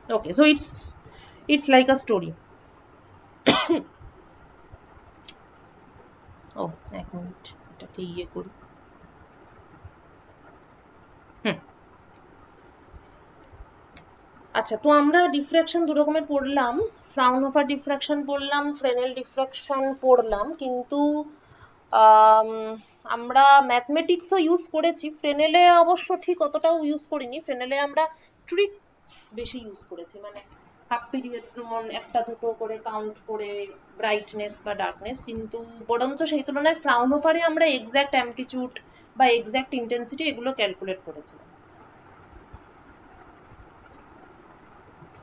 Okay, so it's like a story. Oh, এক minute এটাকে ইয়ে করি। আচ্ছা, তো আমরা ডিফ্রাকশন দু রকমের পড়লাম, ফ্রাউনহোফার ডিফ্রাকশন পড়লাম, ফ্রেনেল ডিফ্রাকশন পড়লাম, কিন্তু আম, আমরা ম্যাথমেটিক্সও ইউজ করেছি। ফ্রেনেলে অবশ্য ঠিক অতটাও ইউজ করিনি, ফ্রেনেলে আমরা ট্রিক্স বেশি ইউজ করেছি, মানে হাফ পিরিয়ড যেমন একটা দুটো করে কাউন্ট করে ব্রাইটনেস বা ডার্কনেস, কিন্তু বরঞ্চ সেই তুলনায় ফ্রাউনহোফারে আমরা এক্সাক্ট অ্যামপ্লিটিউড বা এক্সাক্ট ইন্টেন্সিটি এগুলো ক্যালকুলেট করেছিলাম।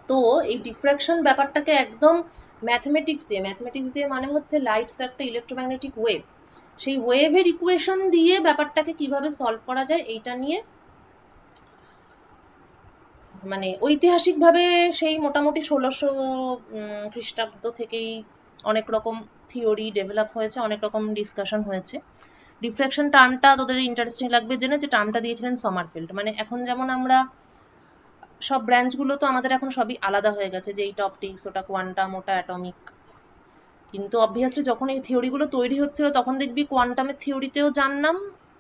তো এই ডিফ্রাকশন ব্যাপারটাকে একদম ম্যাথমেটিক্স দিয়ে মানে হচ্ছে লাইট তো একটা ইলেকট্রোম্যাগনেটিক ওয়েভ, সেই ওয়েভের ইকুয়েশন দিয়ে ব্যাপারটাকে কিভাবে সলভ করা যায় এইটা নিয়ে মানে ঐতিহাসিকভাবে সেই মোটামুটি 1600 খ্রিস্টাব্দ থেকেই অনেক রকম থিওরি ডেভেলপ হয়েছে, অনেক রকম ডিসকাশন হয়েছে। ডিফ্রাকশন টার্মটা তোদের ইন্টারেস্টিং লাগবে জেনে, যে টার্মটা দিয়েছিলেন সমারফেল্ড। মানে এখন যেমন আমরা সব ব্রাঞ্চগুলো তো আমাদের এখন সবই আলাদা হয়ে গেছে, যে এইটা অপটিক্স, ওটা কোয়ান্টাম, ওটা অ্যাটমিক, কিন্তু অবভিয়াসলি যখন এই থিওরিগুলো তৈরি হচ্ছিল তখন দেখবি কোয়ান্টামের থিওরিতেও যার নাম,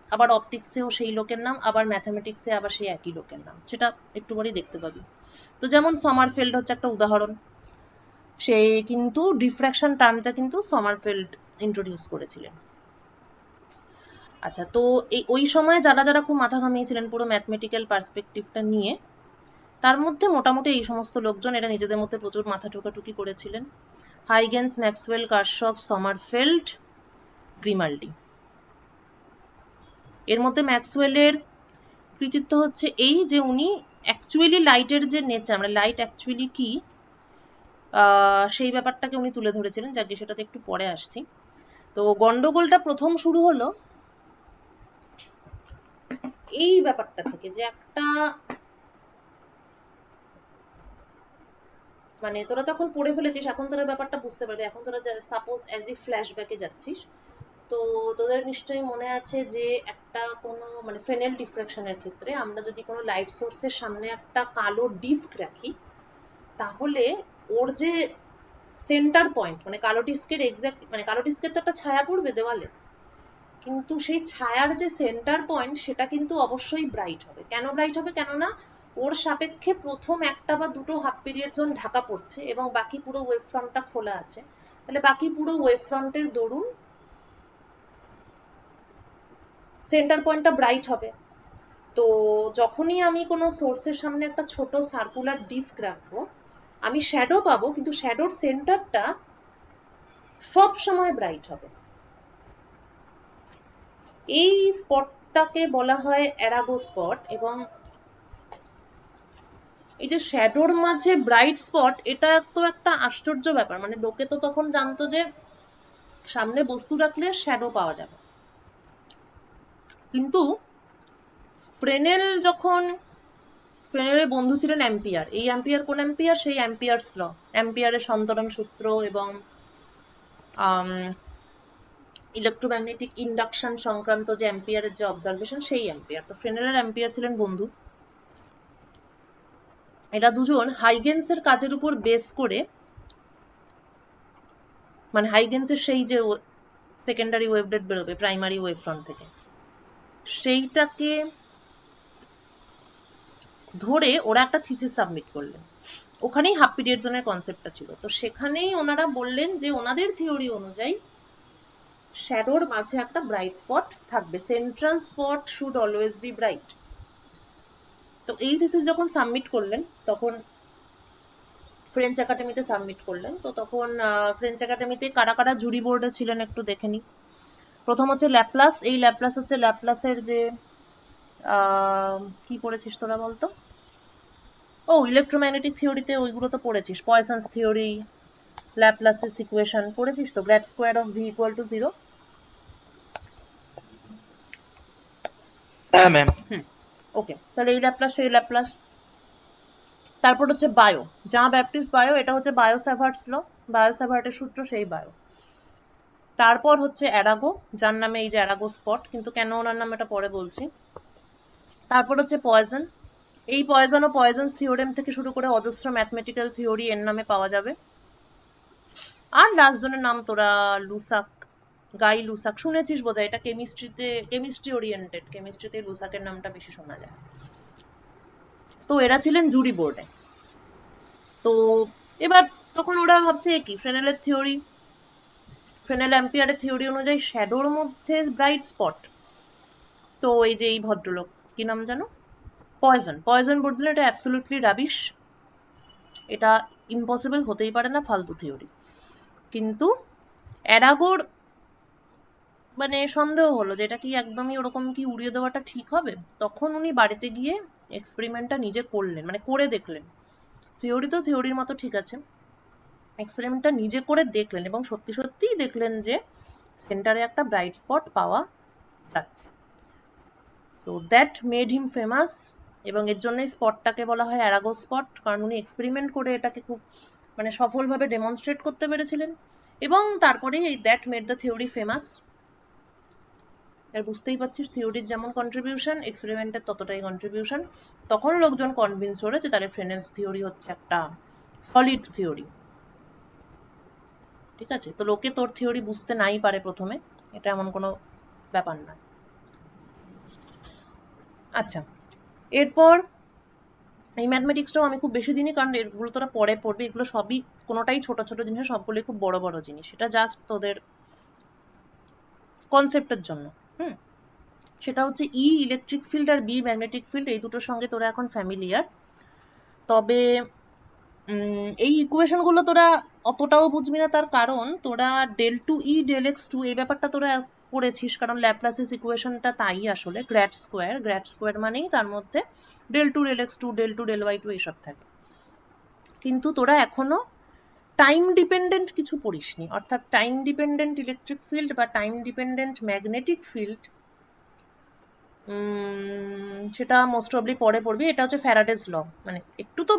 আবার অপটিক্সেও সেই লোকের নাম, আবার ম্যাথামেটিক্সে আবার সেই একই লোকের নাম, সেটা একটু পরেই দেখতে পাবি। তো যেমন সমারফেল্ড হচ্ছে একটা উদাহরণ, সে কিন্তু ডিফ্র্যাকশন টার্মটা কিন্তু সমারফেল্ড ইন্ট্রোডিউস করেছিলেন। আচ্ছা, তো ওই সময় যারা যারা খুব মাথা ঘামিয়েছিলেন পুরো ম্যাথমেটিক্যাল পার্সপেক্টিভটা নিয়ে, তার মধ্যে মোটামুটি এই সমস্ত লোকজন এরা নিজেদের মধ্যে প্রচুর মাথা ঠোকাঠুকি করেছিলেন: হাইগেন্স, ম্যাক্সওয়েল, কার্শফ, সমারফেল্ড, গ্রিমাল্ডি। এর মধ্যে ম্যাক্সওয়েলের কৃতিত্ব হচ্ছে এই যে উনি অ্যাকচুয়ালি লাইটের যে নেচার, মানে লাইট অ্যাকচুয়ালি কি, সেই ব্যাপারটাকে উনি তুলে ধরেছিলেন, যাকে সেটাতে একটু পরে আসছি। তো গন্ডগোলটা প্রথম শুরু হলো এই ব্যাপারটা থেকে, যে একটা মানে তোরা তখন পড়ে ফেলেছিস, এখন তোরা ব্যাপারটা বুঝতে পারবি, এখন তোরা সাপোজ অ্যাজ ই ফ্ল্যাশব্যাকে যাচ্ছিস। তো তোদের নিশ্চয়ই মনে আছে যে একটা কোনো মানে ফ্রেনেল ডিফ্রাকশনের ক্ষেত্রে আমরা যদি কোনো লাইট সোর্সের সামনে একটা কালো ডিস্ক রাখি, তাহলে ওর যে সেন্টার পয়েন্ট, মানে কালো ডিস্কের এক্সাক্ট, মানে কালো ডিস্কের তো একটা ছায়া পড়বে দেওয়ালে, কিন্তু সেই ছায়ার যে সেন্টার পয়েন্ট সেটা কিন্তু অবশ্যই ব্রাইট হবে। কেন ব্রাইট হবে? কেননা ওর সাপেক্ষে প্রথম একটা বা দুটো হাফ পিরিয়ড জোন ঢাকা পড়ছে এবং বাকি পুরো ওয়েভ ফ্রন্টটা খোলা আছে। তাহলে বাকি পুরো ওয়েভ ফ্রন্টের দরুন সেন্টার পয়েন্টটা ব্রাইট হবে। তো যখনই আমি কোনো সোর্সের সামনে একটা ছোট সার্কুলার ডিস্ক রাখবো, আমি শ্যাডো পাবো, কিন্তু শ্যাডোর সেন্টারটা সব সময় ব্রাইট হবে। এই স্পটটাকে বলা হয় অ্যারাগো স্পট। এবং এই যে শ্যাডোর মাঝে ব্রাইট স্পট, এটা তো একটা আশ্চর্য ব্যাপার, মানে লোকে তো তখন জানতো যে সামনে বস্তু রাখলে শ্যাডো পাওয়া যাবে, কিন্তু ফ্রেনেল যখন, ফ্রেনেলের বন্ধু ছিলেন অ্যাম্পিয়ার। এই অ্যাম্পিয়ার কোন অ্যাম্পিয়ার? সেই অ্যাম্পিয়ার্স ল, অ্যাম্পিয়ারের সন্তরণ সূত্র এবং ইলেকট্রোম্যাগনেটিক ইন্ডাকশন সংক্রান্ত যে অ্যাম্পিয়ারের যে অবজারভেশন, সেই অ্যাম্পিয়ার। তো ফ্রেনেল আর অ্যাম্পিয়ার ছিলেন বন্ধু। এরা দুজন হাইগেন্সের কাজের উপর বেস করে, মানে হাইগেন্সের সেই যে সেকেন্ডারি ওয়েভলেট বেরোবে প্রাইমারি ওয়েভ ফ্রন্ট থেকে, সেইটাকে ধরে ওরা একটা থিসিস সাবমিট করলেন। ওখানেই হাফ পিরিয়ড জোনের কনসেপ্টটা ছিল। তো সেখানেই ওনারা বললেন যে ওনাদের থিওরি অনুযায়ী শ্যাডোর মাঝে একটা ব্রাইট স্পট থাকবে, central spot should always be bright. তো এই থিসিস যখন সাবমিট করলেন তখন ফ্রেঞ্চ একাডেমিতে সাবমিট করলেন। তো তখন ফ্রেঞ্চ একাডেমিতে কারা কারা জুরি বোর্ডে ছিলেন একটু দেখে নি। প্রথম হচ্ছে ল্যাপ্লাস। এই ল্যাপ্লাস হচ্ছে ল্যাপ্লাসের যে কি পড়েছিস তোরা বলতো? ও, ইলেকট্রোম্যাগনেটিক থিওরিতে ওইগুলো তো পড়েছিস, পয়সনস থিওরি, ল্যাপ্লাসিস ইকুয়েশন পড়েছিস তো, grad square of V equal to 0। হ্যাঁ ম্যাম। ওকে, তাহলে এই ল্যাপ্লাস সেই ল্যাপ্লাস। তারপর হচ্ছে বায়ো, জা ব্যাপটিস্ট বায়ো, এটা হচ্ছে বায়ো স্যাভার্টস ল, বায়ো স্যাভার্টের সূত্র সেই বায়ো। তারপর হচ্ছে অ্যারাগো, যার নামে এই যে অ্যারাগো স্পট, কিন্তু কেন ওনার নাম এটা পরে বলছি। তারপর হচ্ছে পয়জন, এই পয়জন ও পয়জন্স থিওরেম থেকে শুরু করে অজস্র ম্যাথমেটিক্যাল থিওরি এর নামে পাওয়া যাবে। আর লাস্ট জনের নাম তোরা লুসাক, গাই লুসাক শুনেছিস বোধহয়, এটা কেমিস্ট্রিতে, কেমিস্ট্রি ওরিয়েন্টেড, কেমিস্ট্রিতে লুসাকের নামটা বেশি শোনা যায়। তো এরা ছিলেন জুরি বোর্ডে। তো এবার তখন ওরা ভাবছে কি, ফ্রেনেলের থিওরি, ফ্রেনেল অ্যাম্পিয়ারের থিওরি অনুযায়ী শ্যাডোর মধ্যে ব্রাইট স্পট। তো এই যে এই ভদ্রলোক, কি নাম জানো, পয়জন, পয়জন বললেন এটা অ্যাবসলিউটলি রাবিশ, এটা ইম্পসিবল, হতেই পারে না, ফালতু থিওরি। কিন্তু অ্যারাগোর মানে সন্দেহ হলো যে এটা কি একদমই ওরকম কি উড়িয়ে দেওয়াটা ঠিক হবে। তখন উনি বাড়িতে গিয়ে এক্সপেরিমেন্টটা নিজে করলেন, মানে করে দেখলেন। থিওরি তো থিওরির মতো ঠিক আছে, এক্সপেরিমেন্টটা নিজে করে দেখলেন এবং সত্যি সত্যিই দেখলেন যে সেন্টারে একটা ব্রাইট স্পট পাওয়া যাচ্ছে। So that made him famous, এবং এর জন্যই স্পটটাকে বলা হয় অ্যারাগো স্পট, কারণ উনি এক্সপেরিমেন্ট করে এটাকে খুব মানে সফলভাবে ডেমনস্ট্রেট করতে পেরেছিলেন। এবং তারপরেই এই that made the theory famous. আর বুঝতেই পারছিস থিওরির যেমন কন্ট্রিবিউশন, এক্সপেরিমেন্টের ততটাই কন্ট্রিবিউশন। তখন লোকজন কনভিন্স হলো যে তাহলে ফ্রেনেলস থিওরি হচ্ছে একটা সলিড থিওরি। ঠিক আছে, তো লোকে তোর থিওরি বুঝতে নাই পারে প্রথমে, এটা এমন কোনো ব্যাপার না। আচ্ছা, এরপর এই ম্যাথমেটিক্সটাও আমি খুব বেশি দিনই, কারণ এগুলো তোরা পরে পড়বে, এগুলো সবই কোনোটাই ছোট ছোট জিনিস, সবগুলোই খুব বড় বড় জিনিস, এটা জাস্ট তোদের কনসেপ্টের জন্য। হুম, সেটা হচ্ছে ই ইলেকট্রিক ফিল্ড আর বি ম্যাগনেটিক ফিল্ড, এই দুটোর সঙ্গে তোরা এখন ফ্যামিলিয়ার। তবে এই ইকুয়েশন গুলো তোরা অতটাও বুঝবি না, তার কারণ তোরা ডেল টু ই ডেল এক্স টু এই ব্যাপারটা তোরা পড়েছিস, কারণ ল্যাপ্লাসিস ইকুয়েশনটা তাই আসলে গ্র্যাড স্কোয়ার, গ্র্যাড স্কোয়ার মানেই তার মধ্যে del two del x two, del two del y two এইসব থাকে। কিন্তু তোরা এখনো টাইম ডিপেন্ডেন্ট কিছু পড়িসনি, অর্থাৎ টাইম ডিপেন্ডেন্ট ইলেকট্রিক ফিল্ড বা টাইম ডিপেন্ডেন্ট ম্যাগনেটিক ফিল্ড, সেটা মোস্ট প্রবলি পরে পড়বি। এটা হচ্ছে ফ্যারাডেস ল, মানে একটু তো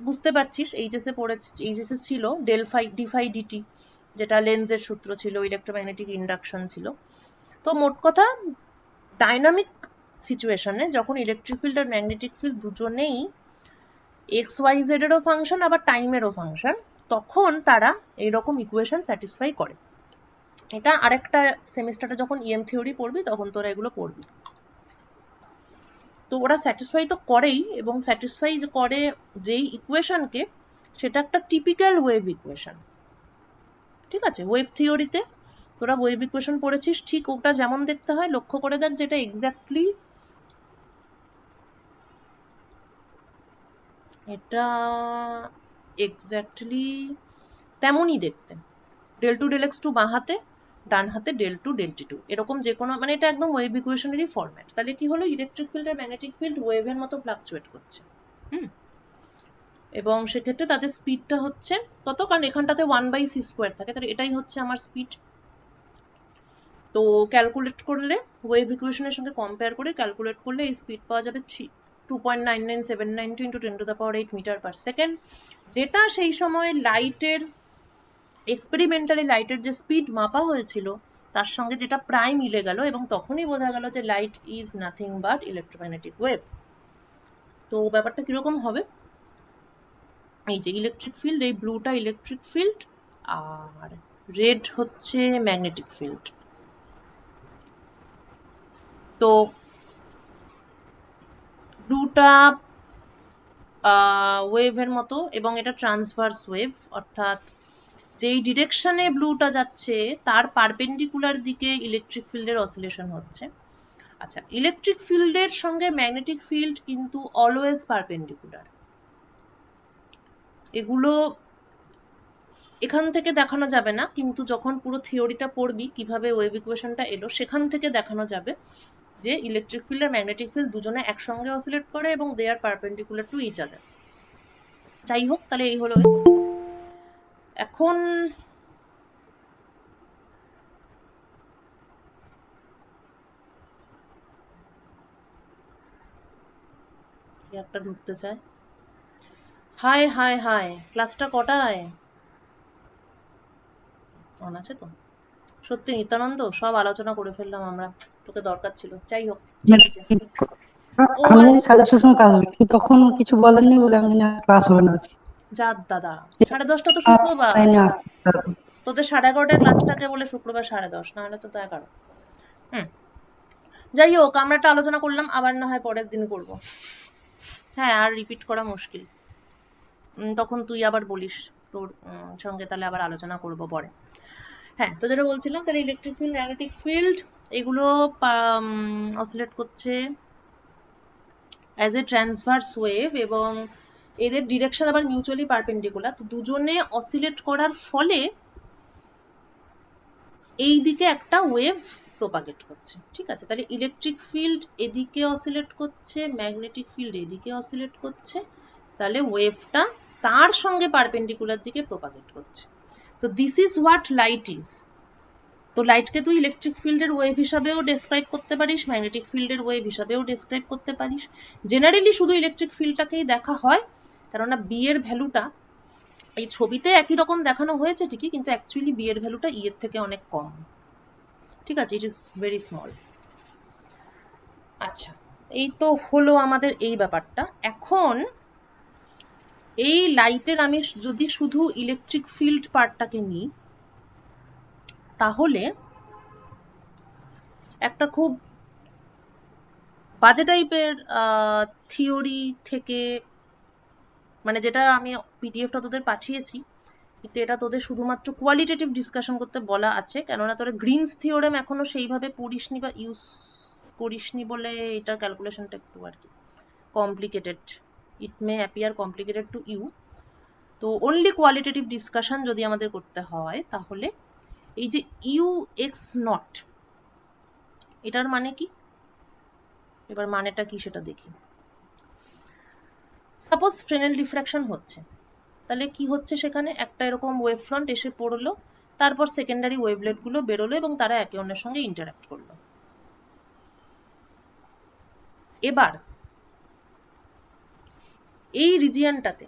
বুঝতে পারছিস, এইচএসে পড়ে, এইচএসে ছিল del phi d phi dt, যেটা লেন্সের সূত্র ছিল, ইলেকট্রোম্যাগনেটিক ইন্ডাকশন ছিল। তো মোট কথা, ডাইনামিক সিচুয়েশনে যখন ইলেকট্রিক ফিল্ড আর ম্যাগনেটিক ফিল্ড দুজনেই এক্স ওয়াই জেড এরও ফাংশন আবার টাইমেরও ফাংশন, তখন তারা এইরকম ইকুয়েশন স্যাটিসফাই করে। এটা আরেকটা সেমিস্টারে যখন ইএম থিওরি পড়বি তখন তোরা এগুলো পড়বি। তো ওরা স্যাটিসফাই তো করেই, এবং স্যাটিসফাই করে যেই ইকুয়েশনকে, সেটা একটা টিপিক্যাল ওয়েভ ইকুয়েশন। ঠিক আছে, ওয়েভ থিওরিতে তোরা ওয়েভ ইকুয়েশন পড়েছিস, ঠিক ওটা যেমন দেখতে হয় লক্ষ্য করে দেখ, যেটা এক্স্যাক্টলি এটা এক্স্যাক্টলি তেমনই দেখতে। Del two del x two বাঁ হাতে, ডান হাতে del two del t two, এরকম যে কোনো, মানে এটা একদম ওয়েভ ইকুয়েশনেরই ফরম্যাট। তাহলে কি হলো, ইলেকট্রিক ফিল্ড আর ম্যাগনেটিক ফিল্ড ওয়েভের মতো ফ্লাকচুয়েট করছে। হুম, এবং সেক্ষেত্রে তাদের স্পিডটা হচ্ছে কত, কারণ এখানটাতে 1/c² থাকে, তাহলে এটাই হচ্ছে আমার স্পিড। তো ক্যালকুলেট করলে, ওয়েভ ইকুয়েশনের সঙ্গে কম্পেয়ার করে ক্যালকুলেট করলে এই স্পিড পাওয়া যাবে 2.99792 × 10⁸ মিটার পার সেকেন্ড, যেটা সেই সময় লাইটের, এক্সপেরিমেন্টালি লাইটের যে স্পিড মাপা হয়েছিল তার সঙ্গে যেটা প্রায় মিলে গেল, এবং তখনই বোঝা গেল যে light is nothing but electromagnetic wave. তো ব্যাপারটা কিরকম হবে, এই যে ইলেকট্রিক ফিল্ড, এই ব্লুটা ইলেকট্রিক ফিল্ড আর রেড হচ্ছে ম্যাগনেটিক ফিল্ড। তো ব্লুটা ওয়েভের মতো, এবং এটা ট্রান্সভার্স ওয়েভ, অর্থাৎ যেই ডিরেকশনে ব্লুটা যাচ্ছে তার পারপেন্ডিকুলার দিকে ইলেকট্রিক ফিল্ডের অসিলেশন হচ্ছে। আচ্ছা, ইলেকট্রিক ফিল্ডের সঙ্গে ম্যাগনেটিক ফিল্ড কিন্তু অলওয়েজ পারপেন্ডিকুলার। এগুলো এখান থেকে দেখানো যাবে না, কিন্তু যখন পুরো থিওরিটা পড়বি কিভাবে ওয়েভ ইকুয়েশনটা এলো, সেখান থেকে দেখানো যাবে যে ইলেকট্রিক ফিল্ড আর ম্যাগনেটিক ফিল্ড দুজনে একসঙ্গে অসিলেট করে এবং they are perpendicular to each other. যাই হোক, তাহলে এই হলো। এখন কি একটা ঢুকতে চায়, হাই হাই হাই, ক্লাসটা কটায় অন আছে তো? সত্যি নিত্যানন্দ, সব আলোচনা করে ফেললাম আমরা, তোকে দরকার ছিল। যাই হোক, ঠিক আছে। আমি ওভার জানি 10:30টার সময় কাজ হবে, কিন্তু তখন কিছু বলেননি বলে আমি জানি ক্লাস হবে না আজকে। যাত দাদা, 10:30 তো শুক্রবার, লাইনে আসতে পারবো। তোদের 11:30 ক্লাসটাকে বলে শুক্রবার 10:30, না হলে তো 11। হুম, যাই হোক, আমরা একটা আলোচনা করলাম, আবার না হয় পরের দিন করব। হ্যাঁ, আর রিপিট করা মুশকিল। তখন তুই আবার বলিস, তোর সঙ্গে তাহলে আবার আলোচনা করব পরে। হ্যাঁ, তো যেটা বলছিলাম, তাহলে ইলেকট্রিক ফিল্ড, ম্যাগনেটিক ফিল্ড এগুলো অসিলেট করছে অ্যাজ এ ট্রান্সভার্স ওয়েভ, এবং এদের ডিরেকশন আবার মিউচুয়ালি পারপেন্ডিকুলার। তো দুজনে অসিলেট করার ফলে এই দিকে একটা ওয়েভ প্রপাগেট করছে। ঠিক আছে, তাহলে ইলেকট্রিক ফিল্ড এদিকে অসিলেট করছে, ম্যাগনেটিক ফিল্ড এদিকে অসিলেট করছে, তাহলে ওয়েভটা তার সঙ্গে পারপেন্ডিকুলার দিকে প্রপাগেট করছে। তো this is what light is. তো লাইটকে তুই ইলেকট্রিক ফিল্ডের ওয়েভ হিসাবেও ডেসক্রাইব করতে পারিস, ম্যাগনেটিক ফিল্ডের ওয়েভ হিসাবেও ডেসক্রাইব করতে পারিস। জেনারেলি শুধু ইলেকট্রিক ফিল্ডটাকেই দেখা হয়, কেননা বি এর ভ্যালুটা এই ছবিতে একই রকম দেখানো হয়েছে ঠিকই, কিন্তু অ্যাকচুয়ালি বি এর ভ্যালুটা ই এর থেকে অনেক কম। ঠিক আছে, ইট ইজ ভেরি স্মল। আচ্ছা, এই তো হলো আমাদের এই ব্যাপারটা। এখন এই লাইটের আমি যদি শুধু ইলেকট্রিক ফিল্ড পার্টটাকে নিই, তাহলে একটা খুব বাজে টাইপের থিওরি থেকে, মানে যেটা আমি পিডিএফটা তোদের পাঠিয়েছি, কিন্তু এটা তোদের শুধুমাত্র কোয়ালিটেটিভ ডিসকাশন করতে বলা আছে, কেননা তোরা গ্রিনস থিওরেম এখনো সেইভাবে পড়িসনি বা ইউজ করিসনি বলে এটার ক্যালকুলেশনটা একটু আর কি complicated. It may appear complicated to you. তো অনলি কোয়ালিটেটিভ ডিসকাশন যদি আমাদের করতে হয়, তাহলে এই যে ইউ এক্স নট, এটার মানে কি? এবার মানেটা কি সেটা দেখি। সাপোজ ফ্রেনেল ডিফ্রাকশন হচ্ছে, তাহলে কি হচ্ছে, সেখানে একটা এরকম ওয়েভ ফ্রন্ট এসে পড়লো, তারপর সেকেন্ডারি ওয়েভলেট গুলো বেরোলো এবং তারা একে অন্যের সঙ্গে ইন্টারাক্ট করলো। এবার এই রিজিয়নটাতে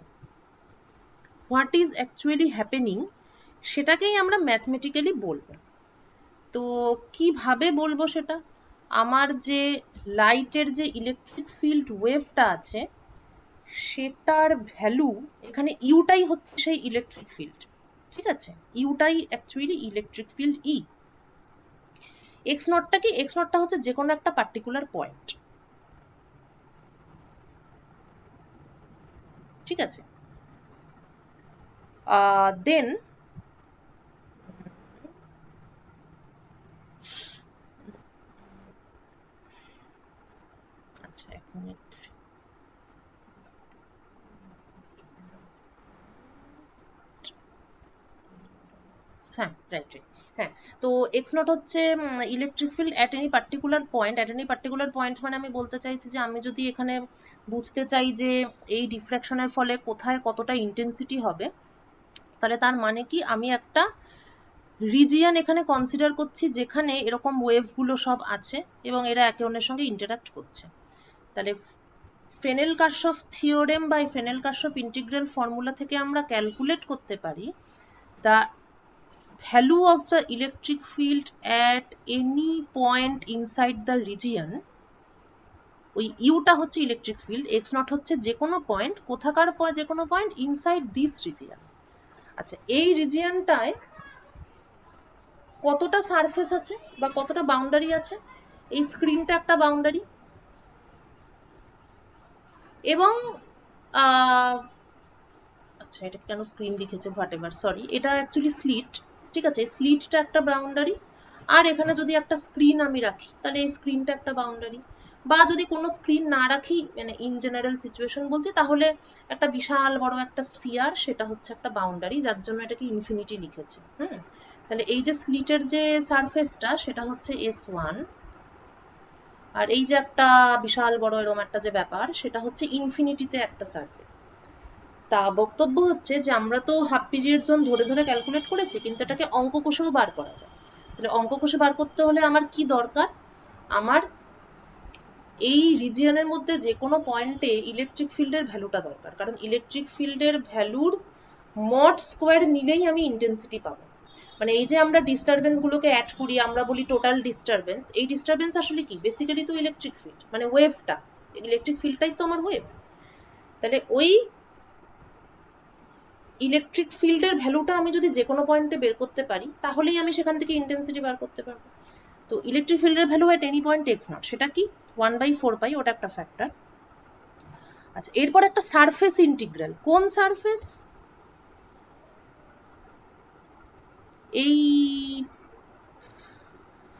হোয়াট ইজ অ্যাকচুয়ালি হ্যাপেনিং সেটাকেই আমরা ম্যাথমেটিক্যালি বলবো। তো কিভাবে বলবো সেটা? আমার যে লাইটের যে ইলেকট্রিক ফিল্ড ওয়েভটা আছে, সেটার ভ্যালু, এখানে ইউটাই হচ্ছে সেই ইলেকট্রিক ফিল্ড। ঠিক আছে, ইউটাই actually electric field E. X নটটা কি? এক্স নটটা হচ্ছে যে কোনো একটা পার্টিকুলার পয়েন্ট। ঠিক আছে, দেন আচ্ছা, এক মিনিট। হ্যাঁ, রাইট রাইট। হ্যাঁ, তো এক্স নট হচ্ছে electric field at any particular point. At any particular point মানে আমি বলতে চাইছি যে আমি যদি এখানে বুঝতে চাই যে এই ডিফ্র্যাকশনের ফলে কোথায় কতটা ইন্টেন্সিটি হবে, তাহলে তার মানে কি, আমি একটা রিজিয়ন এখানে কনসিডার করছি যেখানে এরকম ওয়েভগুলো সব আছে এবং এরা একে অন্যের সঙ্গে ইন্টারাক্ট করছে। তাহলে ফ্রেনেল-কারশফ থিওরেম বা ফ্রেনেল-কারশফ ইন্টিগ্রাল ফর্মুলা থেকে আমরা ক্যালকুলেট করতে পারি the value of the electric field at any point inside the region। ওই ইউটা হচ্ছে ইলেকট্রিক ফিল্ড, এক্স নট হচ্ছে যে কোনো পয়েন্ট, কোথাকার যে কোনো পয়েন্ট ইনসাইড দিস রিজিয়ন। আচ্ছা, এই রিজিয়নটায় কতটা সারফেস আছে বা কতটা বাউন্ডারি আছে? এই স্ক্রিনটা একটা বাউন্ডারি, এবং আচ্ছা, এটা কেন স্ক্রিন লিখেছে, হোয়াট এভার, সরি, এটা অ্যাকচুয়ালি স্লিট। ঠিক আছে, স্লিটটা একটা বাউন্ডারি, আর এখানে যদি একটা স্ক্রিন আমি রাখি, তাহলে এই স্ক্রিনটা একটা বাউন্ডারি। বা যদি কোনো স্ক্রিন না রাখি, মানে ইন জেনারেল সিচুয়েশন বলছি, তাহলে একটা বিশাল বড় একটা স্ফিয়ার, সেটা হচ্ছে একটা বাউন্ডারি, যার জন্য এটাকে ইনফিনিটি লিখেছে। তাহলে এই যে স্লিটের যে সারফেসটা, সেটা হচ্ছে S1, আর এই যে একটা বিশাল বড় এরকম একটা যে ব্যাপার, সেটা হচ্ছে ইনফিনিটিতে একটা সারফেস। তা বক্তব্য হচ্ছে যে আমরা তো হাফ পিরিয়ড জোন ধরে ধরে ক্যালকুলেট করেছি, কিন্তু এটাকে অঙ্ক কষেও বার করা যায়। তাহলে অঙ্ক কষে বার করতে হলে আমার কি দরকার? আমার এই রিজিয়নের মধ্যে যে কোনো পয়েন্টে ইলেকট্রিক ফিল্ডের ভ্যালুটা দরকার, কারণ ইলেকট্রিক ফিল্ডের ভ্যালুর মড স্কোয়ার নিলেই আমি ইন্টেন্সিটি পাবো। মানে এই যে আমরা ডিস্টারবেন্স গুলোকে অ্যাড করি, আমরা বলি টোটাল ডিস্টারবেন্স, এই ডিস্টারবেন্স আসলে কি? বেসিক্যালি তো ইলেকট্রিক ফিল্ড, মানে ওয়েভটা। ইলেকট্রিক ফিল্ডটাই তো আমার ওয়েভ। তাহলে ওই ইলেকট্রিক ফিল্ডের ভ্যালুটা আমি যদি যে কোনো পয়েন্টে বের করতে পারি, তাহলেই আমি সেখান থেকে ইন্টেন্সিটি বার করতে পারবো। তো ইলেকট্রিক ফিল্ডের value at any point x not, সেটা কি 1/4 পাই, ওটা একটা ফ্যাক্টর। আচ্ছা, এরপর একটা সারফেস ইন্টিগ্রাল। কোন সারফেস? এই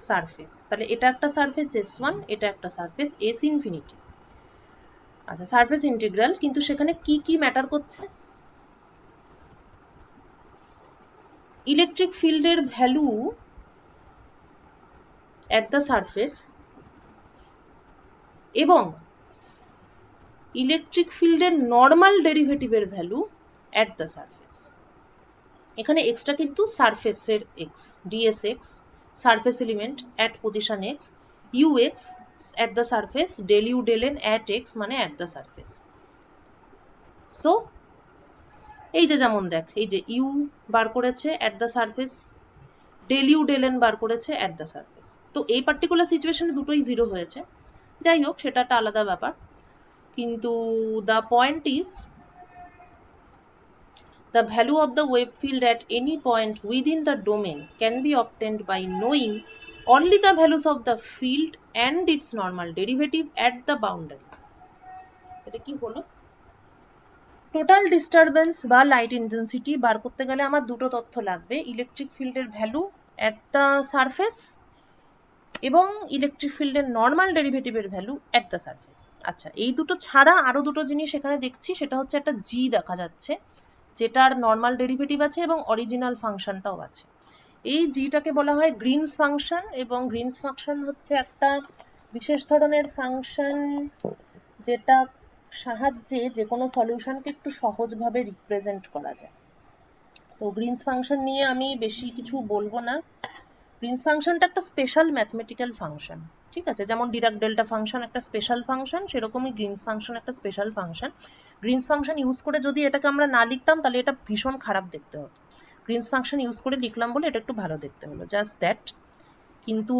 সারফেস। তাহলে এটা একটা সারফেস S1, এটা একটা সারফেস S ইনফিনিটি। আচ্ছা, সারফেস ইন্টিগ্রাল, কিন্তু সেখানে কি কি ম্যাটার করছে? ইলেকট্রিক ফিল্ডের ভ্যালু এট দ্য সারফেস এবং ইলেকট্রিক ফিল্ডের নর্মাল ডেরিভেটিভের ভ্যালু এট দ্য সারফেস। এখানে এক্সটা কিন্তু সারফেসের x, dsx surface element at position x, ux at the surface, del you del n at x মানে এট দ্য সারফেস। সো এই যে যেমন দেখ, এই যে ইউ বার করেছে at the surface, del you del N বার করেছে এট দ্য সারফেস। তো এই পার্টিকুলার সিচুয়েশনে দুটোই জিরো হয়েছে। যাই হোক, সেটা একটা আলাদা ব্যাপার। কিন্তু the point is the value of the wave field at any point within the domain can be obtained by knowing only the values of the field and its normal derivative at the boundary. এটা কি হলো? Total disturbance বা light intensity বার করতে গেলে আমার দুটো তথ্য লাগবে, ইলেকট্রিক ফিল্ডের ভ্যালু এট দ্য সারফেস এবং ইলেকট্রিক ফিল্ডের নর্মাল ডেরিভেটিভের ভ্যালু এট দ্য সারফেস। আচ্ছা, এই দুটো ছাড়া আরো দুটো জিনিস এখানে দেখছি, সেটা হচ্ছে একটা জি দেখা যাচ্ছে, যেটার নর্মাল ডেরিভেটিভ আছে এবং অরিজিনাল ফাংশনটাও আছে। এই জিটাকে বলা হয় গ্রিনস ফাংশন, এবং গ্রিনস ফাংশন হচ্ছে একটা বিশেষ ধরনের ফাংশন যেটা সাহায্যে যে কোনো সলিউশনকে একটু সহজভাবে রিপ্রেজেন্ট করা যায়। তো গ্রিনস ফাংশন নিয়ে আমি বেশি কিছু বলবো না। গ্রিনস ফাংশনটা একটা স্পেশাল ম্যাথমেটিক্যাল ফাংশন, ঠিক আছে? যেমন ডিরাক ডেল্টা ফাংশন একটা স্পেশাল ফাংশন, সেরকমই গ্রিনস ফাংশন একটা special function. Greens function use করে যদি এটাকে আমরা না লিখতাম, তাহলে এটা ভীষণ খারাপ দেখতে হতো। গ্রিনস ফাংশন ইউজ করে লিখলাম বলে এটা একটু ভালো দেখতে হলো, জাস্ট দ্যাট। কিন্তু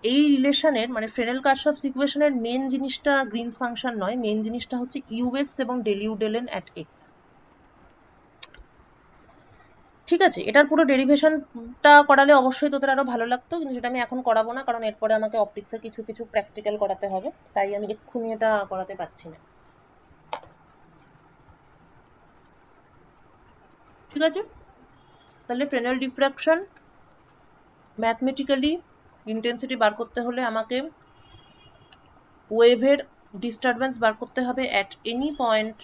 এই রিলেশনের মানে ফ্রেনেল-কারশফ ইকুয়েশনের মেন জিনিসটা গ্রিনস ফাংশন নয়, মেন জিনিসটা হচ্ছে ux এবং del you del n at x. ঠিক আছে, এটার পুরো ডেরিভেশনটা করালে অবশ্যই তোদের আরো ভালো লাগতো, কিন্তু সেটা আমি এখন করাবো না, কারণ এরপরে আমাকে অপটিক্সের কিছু কিছু প্র্যাকটিক্যাল করাতে হবে, তাই আমি এক্ষুনি এটা করাতে পারছি না। ঠিক আছে, তাহলে ফ্রেনেল ডিফ্রাকশন ম্যাথমেটিক্যালি ইন্টেন্সিটি বার করতে হলে আমাকে ওয়েভের ডিস্টারবেন্স বার করতে হবে at any point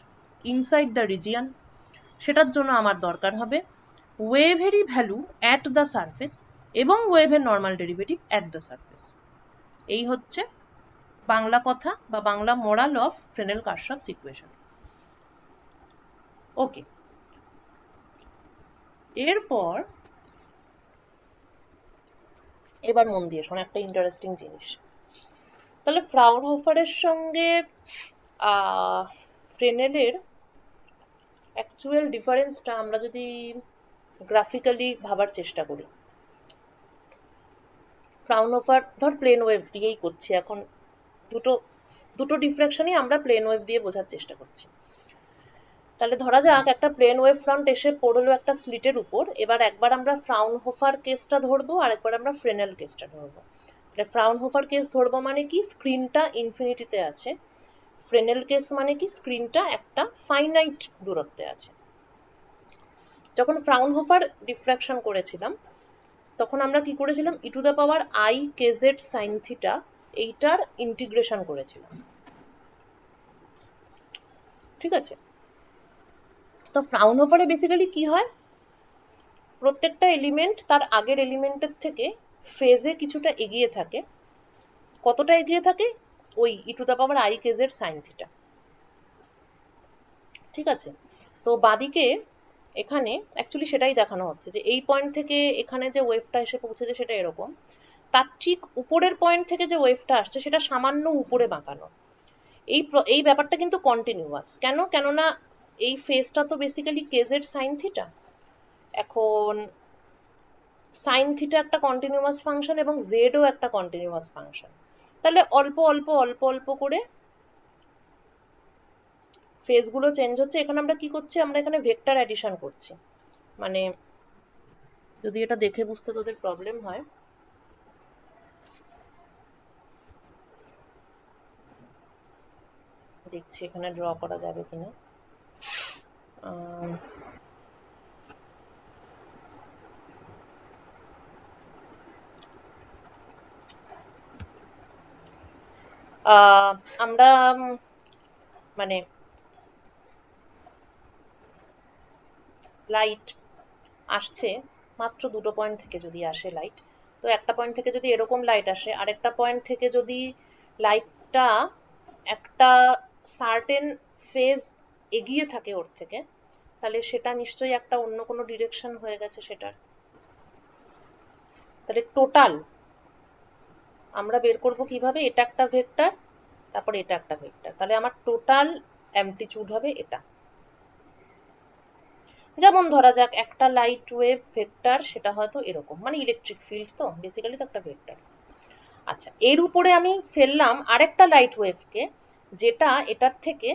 inside the region. সেটার জন্য আমার দরকার হবে ওয়েভেরই ভ্যালু অ্যাট দ্য সারফেস এবং ওয়েভের normal derivative at the surface. এই হচ্ছে বাংলা কথা বা Bangla moral of Fresnel Kirchhoff equation. Okay, এরপর এবার মন দিয়ে শোন একটা ইন্টারেস্টিং জিনিস। তাহলে ফ্রাউনহোফারের সঙ্গে ফ্রেনেলের অ্যাকচুয়াল ডিফারেন্সটা আমরা যদি গ্রাফিক্যালি ভাবার চেষ্টা করি, ফ্রাউনহোফার ধর প্লেন ওয়েভ দিয়েই করছি এখন, দুটো ডিফ্রাকশনই আমরা প্লেন ওয়েভ দিয়ে বোঝার চেষ্টা করছি। তাহলে ধরা যাক একটা প্লেন ওয়েভ ফ্রন্ট এসে পড়লো একটা স্লিটের উপর, এবার একবার আমরা ফ্রাউনহোফার কেসটা ধরবো আর একবার আমরা ফ্রেনেল কেসটা ধরবো। তাহলে ফ্রাউনহোফার কেস ধরবো মানে কি, স্ক্রিনটা ইনফিনিটিতে আছে। ফ্রেনেল কেস মানে কি, স্ক্রিনটা একটা ফাইনাইট দূরত্বে আছে। যখন ফ্রাউনহোফার ডিফ্রাকশন করেছিলাম তখন আমরা কি করেছিলাম, E to the power I K Z sine theta এইটার ইন্টিগ্রেশন করেছিলাম। ঠিক আছে, তো ফ্রাউনহোফারে বেসিক্যালি কি হয়, প্রত্যেকটা এলিমেন্ট তার আগের এলিমেন্টের থেকে ফেজে কিছুটা এগিয়ে থাকে। কতটা এগিয়ে থাকে, ওই E to the power I K Z sine theta. ঠিক আছে, তো বাদিকে এখানে অ্যাকচুয়ালি সেটাই দেখানো হচ্ছে যে এই পয়েন্ট থেকে এখানে যে ওয়েভটা এসে পৌঁছেছে সেটা এরকম, তার ঠিক উপরের পয়েন্ট থেকে যে ওয়েভটা আসছে সেটা সামান্য উপরে বাঁকানো। এই ব্যাপারটা কিন্তু কন্টিনিউয়াস। কেননা এই ফেজটা তো বেসিক্যালি কেজেড সাইন থিটা। এখন সাইন থিটা একটা কন্টিনিউয়াস ফাংশন এবং জেডও একটা কন্টিনিউয়াস ফাংশন। তাহলে অল্প অল্প অল্প অল্প করে ফেজগুলো চেঞ্জ হচ্ছে। এখানে আমরা কি করছি, আমরা এখানে ভেক্টর অ্যাডিশন করছি। মানে যদি এটা দেখে বুঝতে তোদের প্রবলেম হয়, দেখছি এখানে ড্র করা যাবে কিনা। আমরা মানে লাইট আসছে মাত্র দুটো পয়েন্ট থেকে যদি আসে লাইট, তো একটা পয়েন্ট থেকে যদি এরকম লাইট আসে, আরেকটা পয়েন্ট থেকে যদি লাইটটা একটা সার্টেন ফেজ এগিয়ে থাকে ওর থেকে, তাহলে সেটা নিশ্চয়ই একটা অন্য কোনো ডিরেকশন হয়ে গেছে সেটার। তাহলে টোটাল আমরা বের করব কিভাবে, এটা একটা ভেক্টর, তারপরে এটা একটা ভেক্টর, তাহলে আমার টোটাল অ্যামপ্লিটিউড হবে এটা। যেমন ধরা যাক একটা লাইট ওয়েভ ভেক্টর, সেটা হয়তো এরকম, মানে ইলেকট্রিক ফিল্ড তো বেসিক্যালি তো একটা ভেক্টর। আচ্ছা, এর উপরে আমি ফেললাম আরেকটা লাইট ওয়েভকে, যেটা এটার থেকে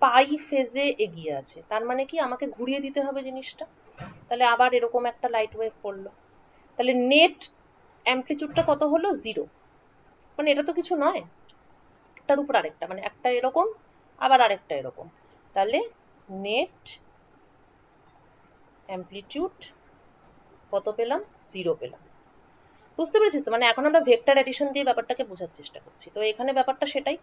পাই ফেজে এগিয়ে আছে, তার মানে কি আমাকে ঘুরিয়ে দিতে হবে জিনিসটা, তাহলে আবার এরকম একটা লাইট ওয়েভ পড়লো, তাহলে নেট অ্যামপ্লিটিউডটা কত হলো, 0। মানে এটা তো কিছু নয়, একটার উপর আরেকটা, মানে একটা এরকম আবার আরেকটা এরকম, তাহলে নেট অ্যামপ্লিটিউড কত পেলাম, 0 পেলাম। বুঝতে পেরেছিস তো? মানে এখন আমরা ভেক্টর অ্যাডিশন দিয়ে ব্যাপারটাকে বোঝার চেষ্টা করছি। তো এখানে ব্যাপারটা সেটাই,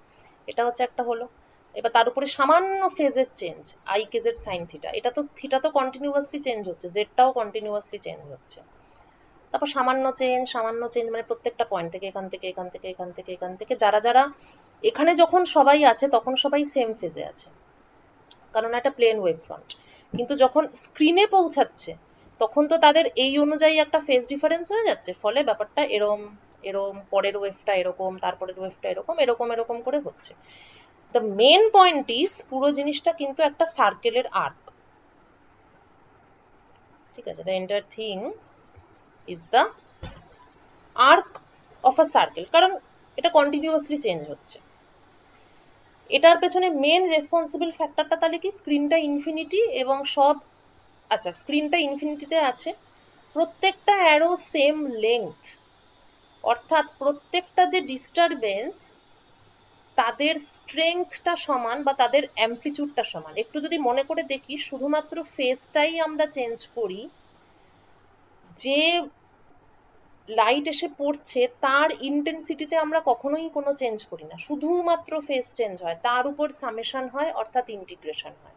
এটা হচ্ছে একটা হলো। এবার তার উপরে সামান্য ফেজের change, I K Z sine theta, এটা তো থিটা তো কন্টিনিউয়াসলি চেঞ্জ হচ্ছে, জেডটাও কন্টিনিউয়াসলি চেঞ্জ হচ্ছে। তারপর সামান্য চেঞ্জ মানে প্রত্যেকটা পয়েন্ট থেকে, এখান থেকে এখান থেকে এখান থেকে এখান থেকে, যারা যারা এখানে যখন সবাই আছে তখন সবাই সেম ফেজে আছে, কারণ একটা প্লেন ওয়েভ ফ্রন্ট। কিন্তু যখন স্ক্রিনে পৌঁছাচ্ছে তখন তো তাদের এই অনুযায়ী একটা ফেজ ডিফারেন্স হয়ে যাচ্ছে, ফলে ব্যাপারটা এরম এরম, পরের ওয়েভটা এরকম, তারপরের ওয়েভটা এরকম, এরকম এরকম করে হচ্ছে। দ্য মেন পয়েন্ট ইজ, পুরো জিনিসটা কিন্তু একটা সার্কেলের আর্ক, ঠিক আছে? The entire thing is the arc of a circle, কারণ এটা কন্টিনিউয়াসলি চেঞ্জ হচ্ছে। এটার পেছনে মেন রেসপন্সিবল ফ্যাক্টরটা তাহলে কি, স্ক্রিনটা ইনফিনিটি এবং সব, আচ্ছা স্ক্রিনটা ইনফিনিটিতে আছে, প্রত্যেকটা অ্যারো সেম লেংথ, অর্থাৎ প্রত্যেকটা যে ডিস্টারবেন্স তাদের স্ট্রেংথটা সমান বা তাদের অ্যামপ্লিটিউডটা সমান। একটু যদি মনে করে দেখি, শুধুমাত্র ফেজটাই আমরা চেঞ্জ করি, যে লাইট এসে পড়ছে তার ইন্টেন্সিটিতে আমরা কখনোই কোনো চেঞ্জ করি না, শুধুমাত্র ফেজ চেঞ্জ হয়, তার উপর সামেশন হয়, অর্থাৎ ইন্টিগ্রেশন হয়।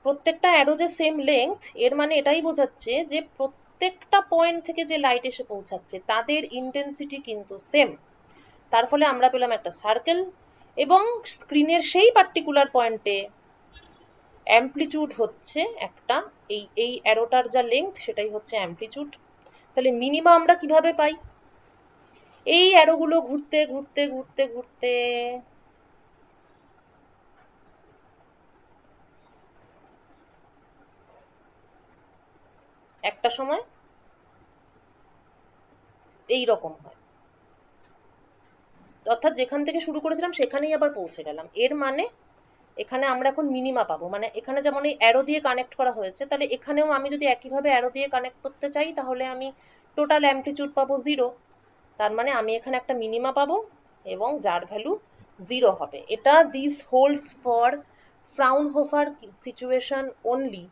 প্রত্যেকটা অ্যারো যে সেম লেংথ, এর মানে এটাই বোঝাচ্ছে যে প্রত্যেকটা পয়েন্ট থেকে যে লাইট এসে পৌঁছাচ্ছে তাদের ইন্টেন্সিটি কিন্তু সেম। তার ফলে আমরা পেলাম একটা সার্কেল, এবং স্ক্রিনের সেই পার্টিকুলার পয়েন্টে অ্যামপ্লিটিউড হচ্ছে একটা, এই অ্যারোটার যা লেংথ সেটাই হচ্ছে অ্যামপ্লিটিউড। তাহলে মিনিমা আমরা কিভাবে পাই, এই অ্যারোগুলো ঘুরতে ঘুরতে ঘুরতে ঘুরতে একটা সময় এই রকম হয়, অর্থাৎ যেখান থেকে শুরু করেছিলাম সেখানেই আবার পৌঁছে গেলাম। এর মানে এখানে আমরা এখন মিনিমা পাবো, মানে এখানে যেমন এই অ্যারো দিয়ে কানেক্ট করা হয়েছে, তাহলে এখানেও আমি যদি একইভাবে অ্যারো দিয়ে কানেক্ট করতে চাই, তাহলে আমি টোটাল অ্যামপ্লিটিউড পাবো 0। তার মানে আমি এখানে একটা মিনিমা পাবো এবং যার ভ্যালু 0 হবে। এটা this holds for Fraunhofer situation only,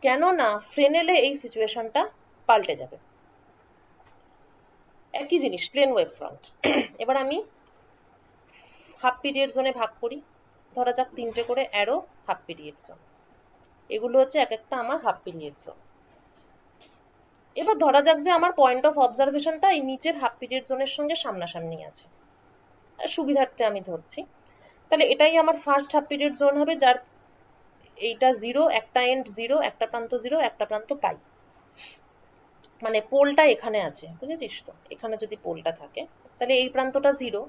কেননা ফ্রেনেলে এই সিচুয়েশনটা পাল্টে যাবে। একই জিনিস, প্লেন ওয়েভ ফ্রন্ট। এবার আমি হাফ পিরিয়ড জোনে ভাগ করি, ধরা যাক 3টে করে অ্যারো হাফ পিরিয়ড জোন, এগুলো হচ্ছে এক একটা আমার হাফ পিরিয়ড জোন। এবার ধরা যাক যে আমার পয়েন্ট অফ অবজারভেশনটা এই নিচের হাফ পিরিয়ড জোনের সঙ্গে সামনাসামনি আছে, সুবিধার্থে আমি ধরছি। তাহলে এটাই আমার ফার্স্ট হাফ পিরিয়ড জোন হবে, যার এইটা 0, একটা এন্ড 0, একটা প্রান্ত 0, একটা প্রান্ত পাই, মানে পোলটা এখানে আছে, বুঝেছিস তো? এখানে যদি পোলটা থাকে তাহলে এই প্রান্তটা 0,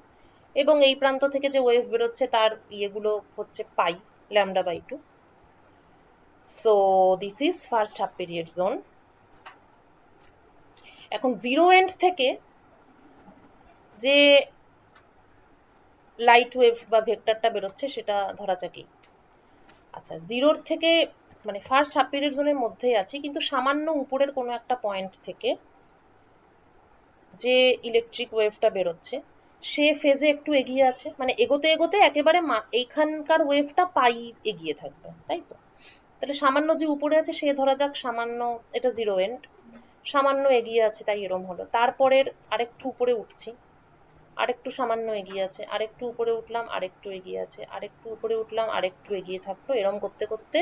এবং এই প্রান্ত থেকে যে ওয়েভ বেরোচ্ছে তার ইয়েগুলো হচ্ছে pi, λ/2। So this is first half period zone. এখন 0 এন্ড থেকে যে লাইট ওয়েভ বা ভেক্টরটা বেরোচ্ছে সেটা ধরা যাক। আচ্ছা, জিরোর থেকে মানে ফার্স্ট হাফ পিরিয়ড জোনের মধ্যেই আছি, কিন্তু সামান্য উপরের কোনো একটা পয়েন্ট থেকে যে ইলেকট্রিক ওয়েভটা বেরোচ্ছে সে ফেজে একটু এগিয়ে আছে, মানে এগোতে এগোতে একেবারে এইখানকার ওয়েভটা পাই এগিয়ে থাকবে, তাই তো? তাহলে সামান্য যে উপরে আছে সে ধরা যাক সামান্য, এটা জিরো এন্ড, সামান্য এগিয়ে আছে তাই এরম হলো। তারপরের আরেকটু উপরে উঠছি, আরেকটু সামান্য এগিয়ে আছে, আরেকটু উপরে উঠলাম, আরেকটু এগিয়ে আছে, আরেকটু উপরে উঠলাম, আরেকটু এগিয়ে থাকলো, এরম করতে করতে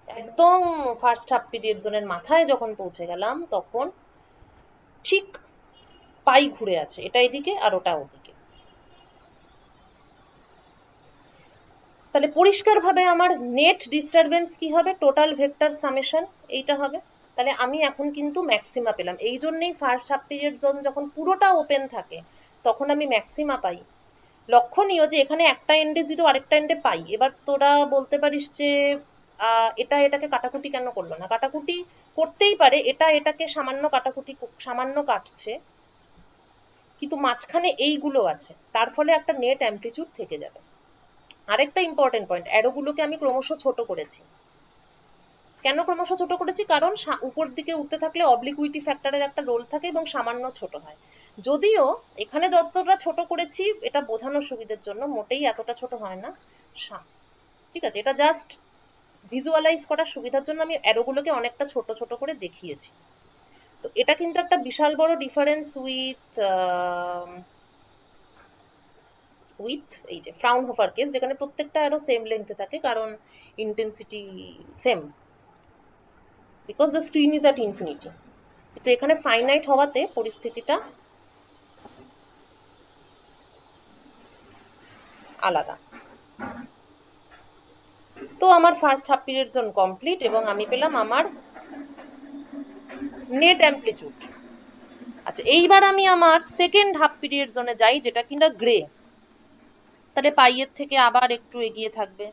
একদম ফার্স্ট হাফ পিরিয়ড জোনের মাথায় যখন পৌঁছে গেলাম তখন ঠিক পাই ঘুরে আছে, এটা এদিকে আর ওটা ওদিকে। তাহলে পরিষ্কারভাবে আমার নেট ডিস্টারবেন্স কি হবে, টোটাল ভেক্টর সামেশন এইটা হবে। তাহলে আমি এখন কিন্তু ম্যাক্সিমা পেলাম, এই জন্যই ফার্স্ট হাফ পিরিয়ড জোন যখন পুরোটা ওপেন থাকে তখন আমি ম্যাক্সিমা পাই। লক্ষণীয় যে এখানে একটা এন্ডে জিরো আরেকটা এন্ডে পাই। এবার তোরা বলতে পারিস যে এটা এটাকে কাটাকুটি কেন করলো না, কাটাকুটি করতেই পারে, এটা এটাকে সামান্য কাটাকুটি সামান্য কাটছে, কিন্তু মাঝখানে এইগুলো আছে, তার ফলে একটা নেট অ্যামপ্লিচিউড থেকে যাবে। আরেকটা ইম্পর্টেন্ট পয়েন্ট, অ্যারোগুলোকে আমি ক্রমশ ছোট করেছি। কেন ক্রমশ ছোট করেছি, কারণ উপর দিকে উঠতে থাকলে অবলিকুইটি ফ্যাক্টরের একটা রোল থাকে এবং সামান্য ছোট হয়। যদিও এখানে যতটা ছোট করেছি এটা বোঝানোর সুবিধার জন্য, মোটেই এতটা ছোট হয় না। ঠিক আছে, এটা জাস্ট ভিজুয়ালাইজ করার সুবিধার জন্য আমি অ্যারোগুলোকে অনেকটা ছোট ছোট করে দেখিয়েছি। তো এটা কিন্তু একটা বিশাল বড় ডিফারেন্স উইথ এই যে ফ্রাউনহোফার কেস, যেখানে প্রত্যেকটা অ্যারো সেম লেন্থে থাকে, কারণ intensity same, because the screen is at infinity. কিন্তু এখানে ফাইনাইট হওয়াতে পরিস্থিতিটা আলাদা। তো আমার first half period zone complete এবং আমি পেলাম আমার নেট অ্যামপ্লিটিউড। আচ্ছা, এইবার আমি আমার সেকেন্ড হাফ পিরিয়ড জোনে যাই, যেটা কিনা গ্রে। তাহলে পাইয়ের থেকে আবার একটু এগিয়ে থাকবে,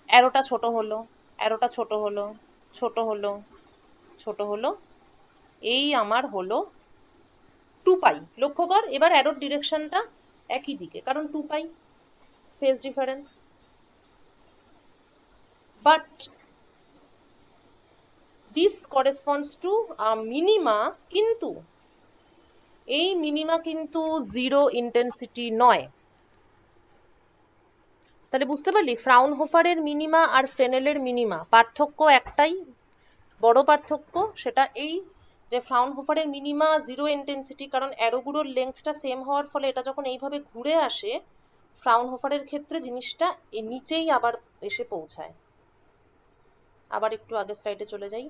অ্যারোটা ছোট হলো, অ্যারোটা ছোট হলো, ছোট হলো, ছোট হলো, এই আমার হলো 2 পাই। লক্ষ্য কর এবার অ্যারোর ডিরেকশনটা একই দিকে, কারণ 2 pi phase difference. But this corresponds to minima, কিন্তু এই মিনিমা কিন্তু জিরো ইন্টেন্সিটি নয়। তাহলে বুঝতে পারলি ফ্রাউনহোফারের মিনিমা আর ফ্রেনেলের মিনিমা পার্থক্য একটাই, বড় পার্থক্য, সেটা এই যে ফ্রাউনহোফারের মিনিমা জিরো ইন্টেন্সিটি, কারণ অ্যারোগুলোর লেন্থটা সেম হওয়ার ফলে এটা যখন এইভাবে ঘুরে আসে, ফ্রাউনহোফারের ক্ষেত্রে জিনিসটা নিচেই আবার এসে পৌঁছায়। আবার একটু আগে স্লাইডে চলে যাই।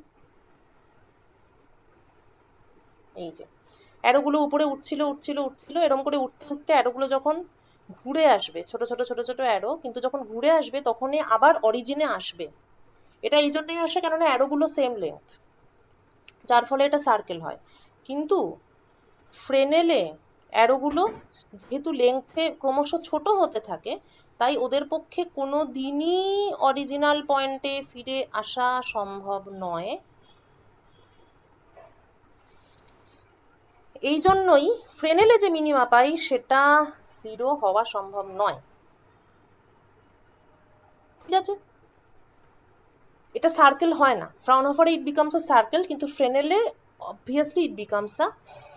এই যে অ্যারোগুলো উপরে উঠছিল উঠছিল উঠছিল, এরকম করে উঠতে উঠতে অ্যারোগুলো যখন ঘুরে আসবে, ছোট ছোট ছোট ছোট অ্যারো, কিন্তু যখন ঘুরে আসবে তখনই আবার অরিজিনে আসবে। এটা এই জন্যই আসে কেননা অ্যারোগুলো সেম লেন্থ, যার ফলে এটা সার্কেল হয়। কিন্তু ফ্রেনেলে অ্যারোগুলো যেহেতু লেংথে ক্রমশ ছোট হতে থাকে, তাই ওদের পক্ষে কোনো দিনই অরিজিনাল পয়েন্টে ফিরে আসা সম্ভব নয়। এই জন্যই ফ্রেনেলে যে মিনিমা পাই সেটা জিরো হওয়া সম্ভব নয়। ঠিক আছে, এটা সার্কেল হয় না। ফ্রাউনহোফারে ইট বিকামস আ সার্কেল, কিন্তু ফ্রেনেলে obviously it becomes a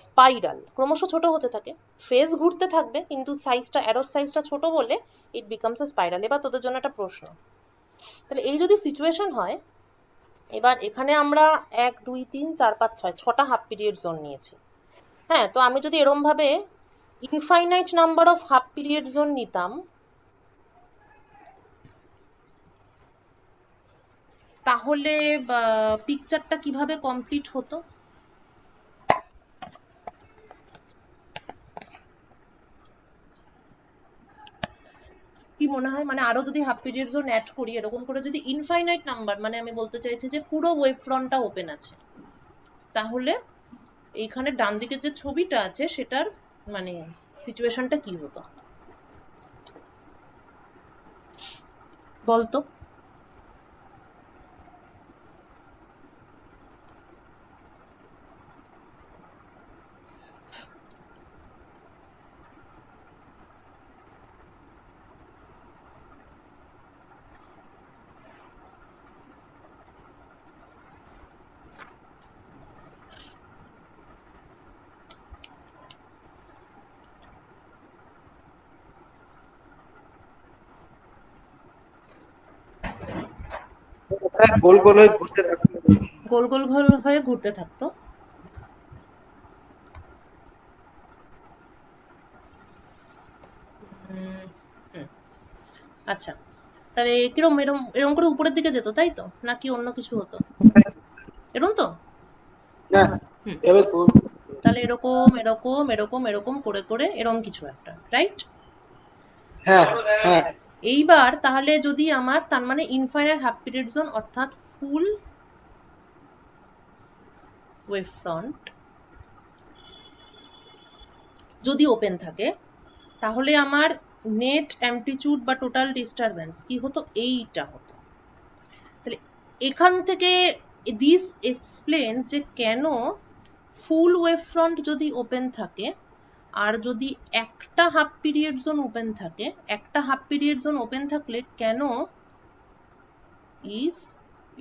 spiral. ক্রমশ ছোট হতে থাকে, ফেজ ঘুরতে থাকবে, কিন্তু সাইজটা, অ্যারোর সাইজটা ছোট বলে ইট বিকামস আ স্পাইরাল। এবার তোদের জন্য একটা প্রশ্ন, তাহলে এই যদি সিচুয়েশন হয়, এবার এখানে আমরা 1 2 3 4 5 6 6টা হাফ পিরিয়ড জোন নিয়েছি। হ্যাঁ, তো আমি যদি এরম ভাবে infinite number of half period zone নিতাম, তাহলে পিকচারটা কিভাবে কমপ্লিট হতো? কি মনে হয়, মানে আরো যদি হাফ পিরিয়ড জোন অ্যাড করি, এরকম করে যদি ইনফাইনাইট নাম্বার, মানে আমি বলতে চাইছি যে পুরো ওয়েভ ফ্রন্টটা ওপেন আছে, তাহলে এইখানে ডান দিকের যে ছবিটা আছে সেটার মানে সিচুয়েশনটা কি হতো বলতো? গোল গোল হয়ে ঘুরতে থাকতো। গোল গোল গোল হয়ে ঘুরতে থাকতো। হুম, আচ্ছা, তাহলে কিরম এরম এরম করে উপরের দিকে যেত, তাই তো? নাকি অন্য কিছু হতো? এরম তো? না, হুম, এবার গোল। তাহলে এরকম এরকম এরকম এরকম করে করে এরম কিছু একটা, রাইট? হ্যাঁ হ্যাঁ। এইবার তাহলে যদি আমার, তার মানে ইনফাইনাইট হাফ পিরিয়ড জোন অর্থাৎ ফুল ওয়েভ ফ্রন্ট যদি ওপেন থাকে, তাহলে আমার নেট অ্যামপ্লিচিউড বা টোটাল ডিস্টারবেন্স কি হতো? এইটা হতো। তাহলে এখান থেকে দিস এক্সপ্লেন্স যে কেন ফুল ওয়েভ ফ্রন্ট যদি ওপেন থাকে আর যদি একটা হাফ পিরিয়ড জোন ওপেন থাকে, একটা হাফ পিরিয়ড জোন ওপেন থাকলে কেন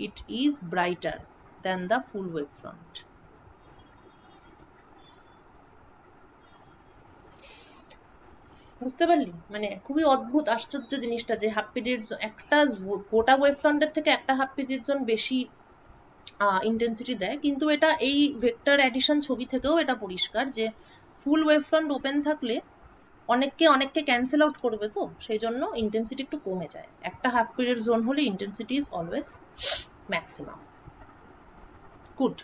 it is brighter than the full wave front. বুঝতে পারলি? মানে খুবই অদ্ভুত আশ্চর্য জিনিসটা, যে হাফ পিরিয়ড একটা গোটা ওয়েভ ফ্রন্টের থেকে একটা হাফ পিরিয়ড জোন বেশি ইন্টেন্সিটি দেয়, কিন্তু এটা এই ভেক্টর অ্যাডিশন ছবি থেকেও এটা পরিষ্কার যে ফুল ওয়েভ ফ্রন্ট ওপেন থাকলে অনেককে অনেককে ক্যান্সেল আউট করবে, তো সেই জন্য ইন্টেন্সিটি একটু কমে যায়। একটা হাফ পিরিয়ড জোন হলে intensity is always maximum. Good.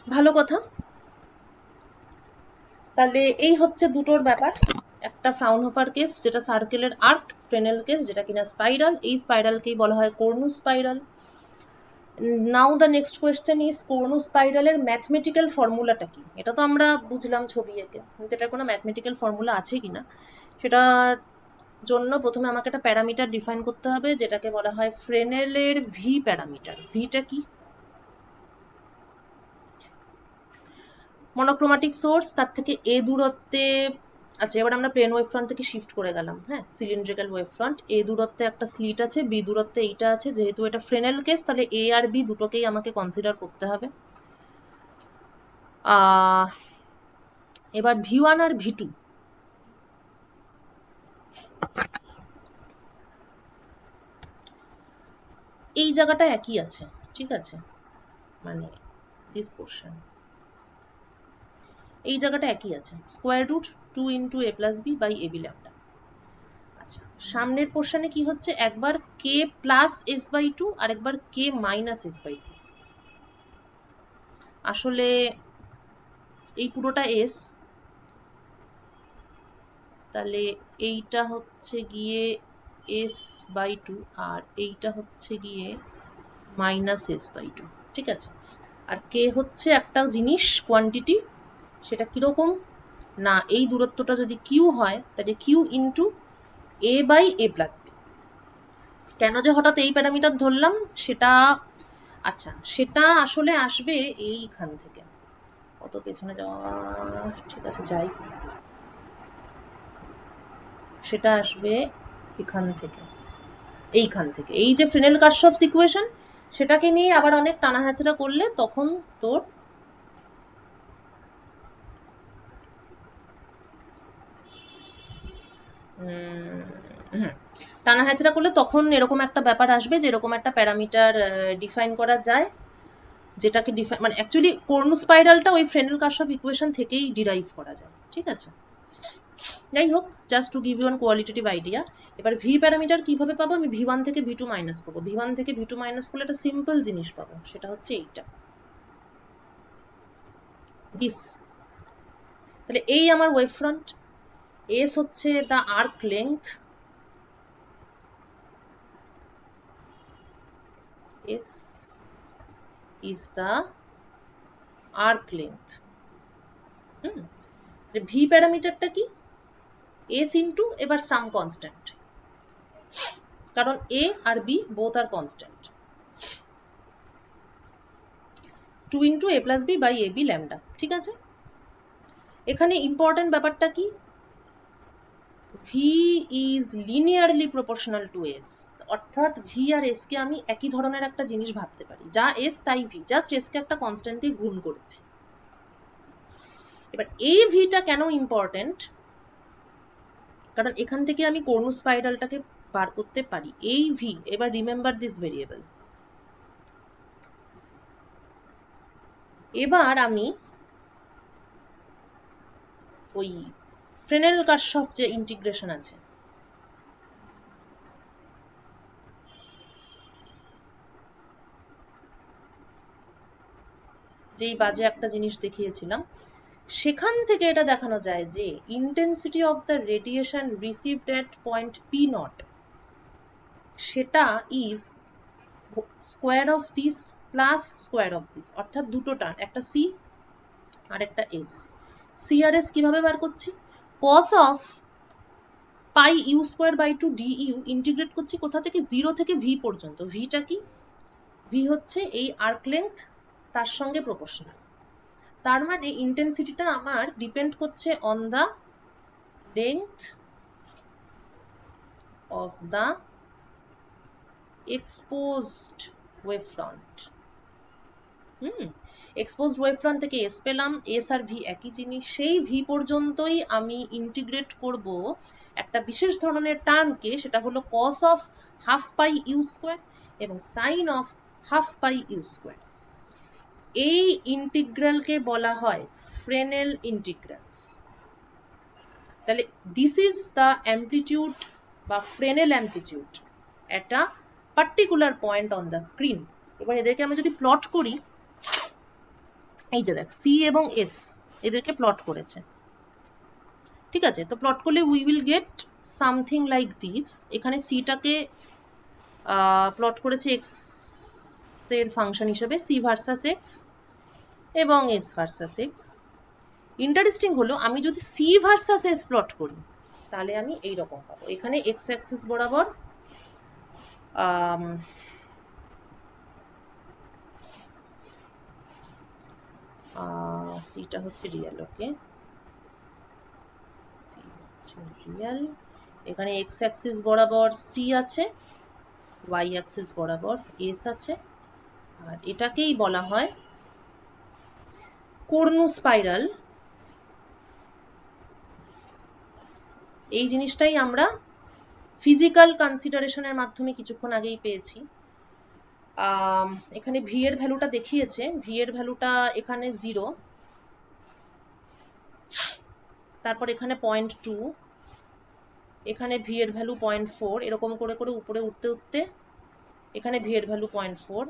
ভালো কথা। তাহলে এই হচ্ছে দুটোর ব্যাপার, একটা ফ্রাউনহোফার কেস যেটা সার্কেলের আর্ক, ফ্রেনেল কেস যেটা কিনা স্পাইরাল। এই স্পাইরালকেই বলা হয় Cornu spiral. Now the next question is, Cornu স্পাইরালের ম্যাথমেটিক্যাল ফর্মুলাটা কি? এটা তো আমরা বুঝলাম ছবি এঁকে, কিন্তু এটার কোনো ম্যাথমেটিক্যাল ফর্মুলা আছে কিনা সেটার জন্য প্রথমে আমাকে একটা প্যারামিটার ডিফাইন করতে হবে, যেটাকে বলা হয় ফ্রেনেলের ভি প্যারামিটার। ভিটা কি? মনোক্রোমাটিক সোর্স, তার থেকে এ দূরত্বে, আচ্ছা এবার আমরা প্লেন ওয়েভ ফ্রন্ট থেকে শিফট করে গেলাম, হ্যাঁ সিলিন্ড্রিক্যাল ওয়েভ ফ্রন্ট, এ দূরত্বে একটা স্লিট আছে, বি দূরত্বে এইটা আছে, যেহেতু এটা ফ্রেনেল কেস তাহলে এ আর বি দুটোকেই আমাকে কনসিডার করতে হবে। এবার ভি ওয়ান আর ভি টু, এই জায়গাটা একই আছে, ঠিক আছে, মানে দিস পোর্শন, এই জায়গাটা একই আছে, square root 2 into A plus B by A B lambda. আচ্ছা, সামনের পোর্শনে কি হচ্ছে? একবার k plus s by two আর একবার k minus s by two. আসলে এই পুরোটা এস, তাহলে এইটা হচ্ছে গিয়ে এস বাই টু আর এইটা হচ্ছে গিয়ে মাইনাস এস বাই টু, ঠিক আছে। আর কে হচ্ছে একটা জিনিস, কোয়ান্টিটি, সেটা কিরকম না, এই দূরত্বটা যদি কিউ হয় তাহলে q into a by a plus b. কেন যে হঠাৎ এই প্যারামিটার ধরলাম সেটা, আচ্ছা সেটা আসলে আসবে এইখান থেকে, অত পেছনে যাওয়া, ঠিক আছে যাই, সেটা আসবে এখান থেকে, এইখান থেকে, এই যে ফ্রেনেল কার্শফস ইকুয়েশন সেটাকে নিয়ে আবার অনেক টানা হ্যাচড়া করলে তখন তোর টানা হ্যাচড়া করলে তখন এরকম একটা ব্যাপার আসবে যে এরকম একটা প্যারামিটার ডিফাইন করা যায়, যেটাকে ডিফাইন মানে অ্যাকচুয়ালি কর্নু স্পাইরালটা ওই ফ্রেনেল কার্শফ ইকুয়েশন থেকেই ডিরাইভ করা যায়, ঠিক আছে। যাই হোক, just to give you an qualitative idea. এবার ভি প্যারামিটার কিভাবে পাবো? আমি ভি ওয়ান থেকে ভি টু মাইনাস পাবো, ভি ওয়ান থেকে ভি টু মাইনাস করলে একটা সিম্পল জিনিস পাবো, সেটা হচ্ছে এইটা, দিস। তাহলে এই আমার ওয়েভ ফ্রন্ট, এস হচ্ছে the arc length, S is the arc length. V প্যারামিটারটা কি? এস ইন্টু, এবার সাম কনস্ট্যান্ট, কারণ এ আর B both are constant, 2 into A plus B by A B lambda, ঠিক আছে। এখানে ইম্পর্টেন্ট ব্যাপারটা কি? V is linearly proportional to S, অর্থাৎ ভি আর এস কে আমি একই ধরনের একটা জিনিস ভাবতে পারি, যা এস তাই ভি, জাস্ট এস কে একটা কনস্ট্যান্ট দিয়ে গুণ করেছি। এবার এই ভিটা কেন ইম্পর্টেন্ট? কারণ এখান থেকে আমি কর্নুস স্পাইরালটাকে বার করতে পারি। এই ভি, এবার রিমেম্বার দিস ভেরিয়েবল। এবার আমি ওই ফ্রেনেল কার্শফ যে ইন্টিগ্রেশন আছে, যেই বাজে একটা জিনিস দেখিয়েছিলাম, সেখান থেকে এটা দেখানো যায় যে intensity of the radiation received at point P naught, সেটা is square of this plus square of this, অর্থাৎ দুটো টার্ম, একটা সি আর একটা এস। সি আর এস কিভাবে বার করছি? Cos of pi u square by two d u integrate করছি কোথা থেকে? 0 থেকে ভি পর্যন্ত। ভিটা কি? ভি হচ্ছে এই আর্ক লেন্থ, তার সঙ্গে প্রপোর্শনাল। তার মানে ইন্টেন্সিটিটা আমার ডিপেন্ড করছে on the length of the exposed wavefront. Exposed wavefront থেকে এস পেলাম, এস আর ভি একই জিনিস। সেই ভি পর্যন্তই আমি ইন্টিগ্রেট করব একটা বিশেষ ধরনের টার্মকে, সেটা হলো cos of half pi u square এবং sine of half pi u square. এই ইন্টিগ্রালকে বলা হয় ফ্রেনেল ইন্টিগ্রালস। তাহলে দিস ইজ দ্য অ্যামপ্লিটিউড বা ফ্রেনেল অ্যামপ্লিটিউড একটা particular point on the screen. এবার এদেরকে আমি যদি প্লট করি, এই যে দেখ সি এবং এস এদেরকে প্লট করেছে, ঠিক আছে? তো প্লট করলে we will get something like this. এখানে সিটাকে প্লট করেছে এক্স এর ফাংশন হিসেবে, সি ভার্সাস এক্স এবং এস ভার্সাস এক্স। ইন্টারেস্টিং হলো আমি যদি সি ভার্সাস এস প্লট করি, তাহলে আমি এই রকম পাবো। এখানে এক্স অ্যাক্সিস বরাবর সিটা হচ্ছে রিয়েল, ওকে, সি হচ্ছে রিয়েল। এখানে এক্স অ্যাক্সিস বরাবর সি আছে, ওয়াই অ্যাক্সিস বরাবর এস আছে, আর এটাকেই বলা হয় কর্নু স্পাইরাল। এই জিনিসটাই আমরা ফিজিক্যাল কনসিডারেশনের মাধ্যমে কিছুক্ষণ আগেই পেয়েছি। এখানে ভি এর ভ্যালুটা দেখিয়েছে, ভি এর ভ্যালুটা এখানে 0, তারপর এখানে 0.2, এখানে ভি এর ভ্যালু 0.4, এরকম করে করে উপরে উঠতে উঠতে এখানে ভি এর ভ্যালু 0.4,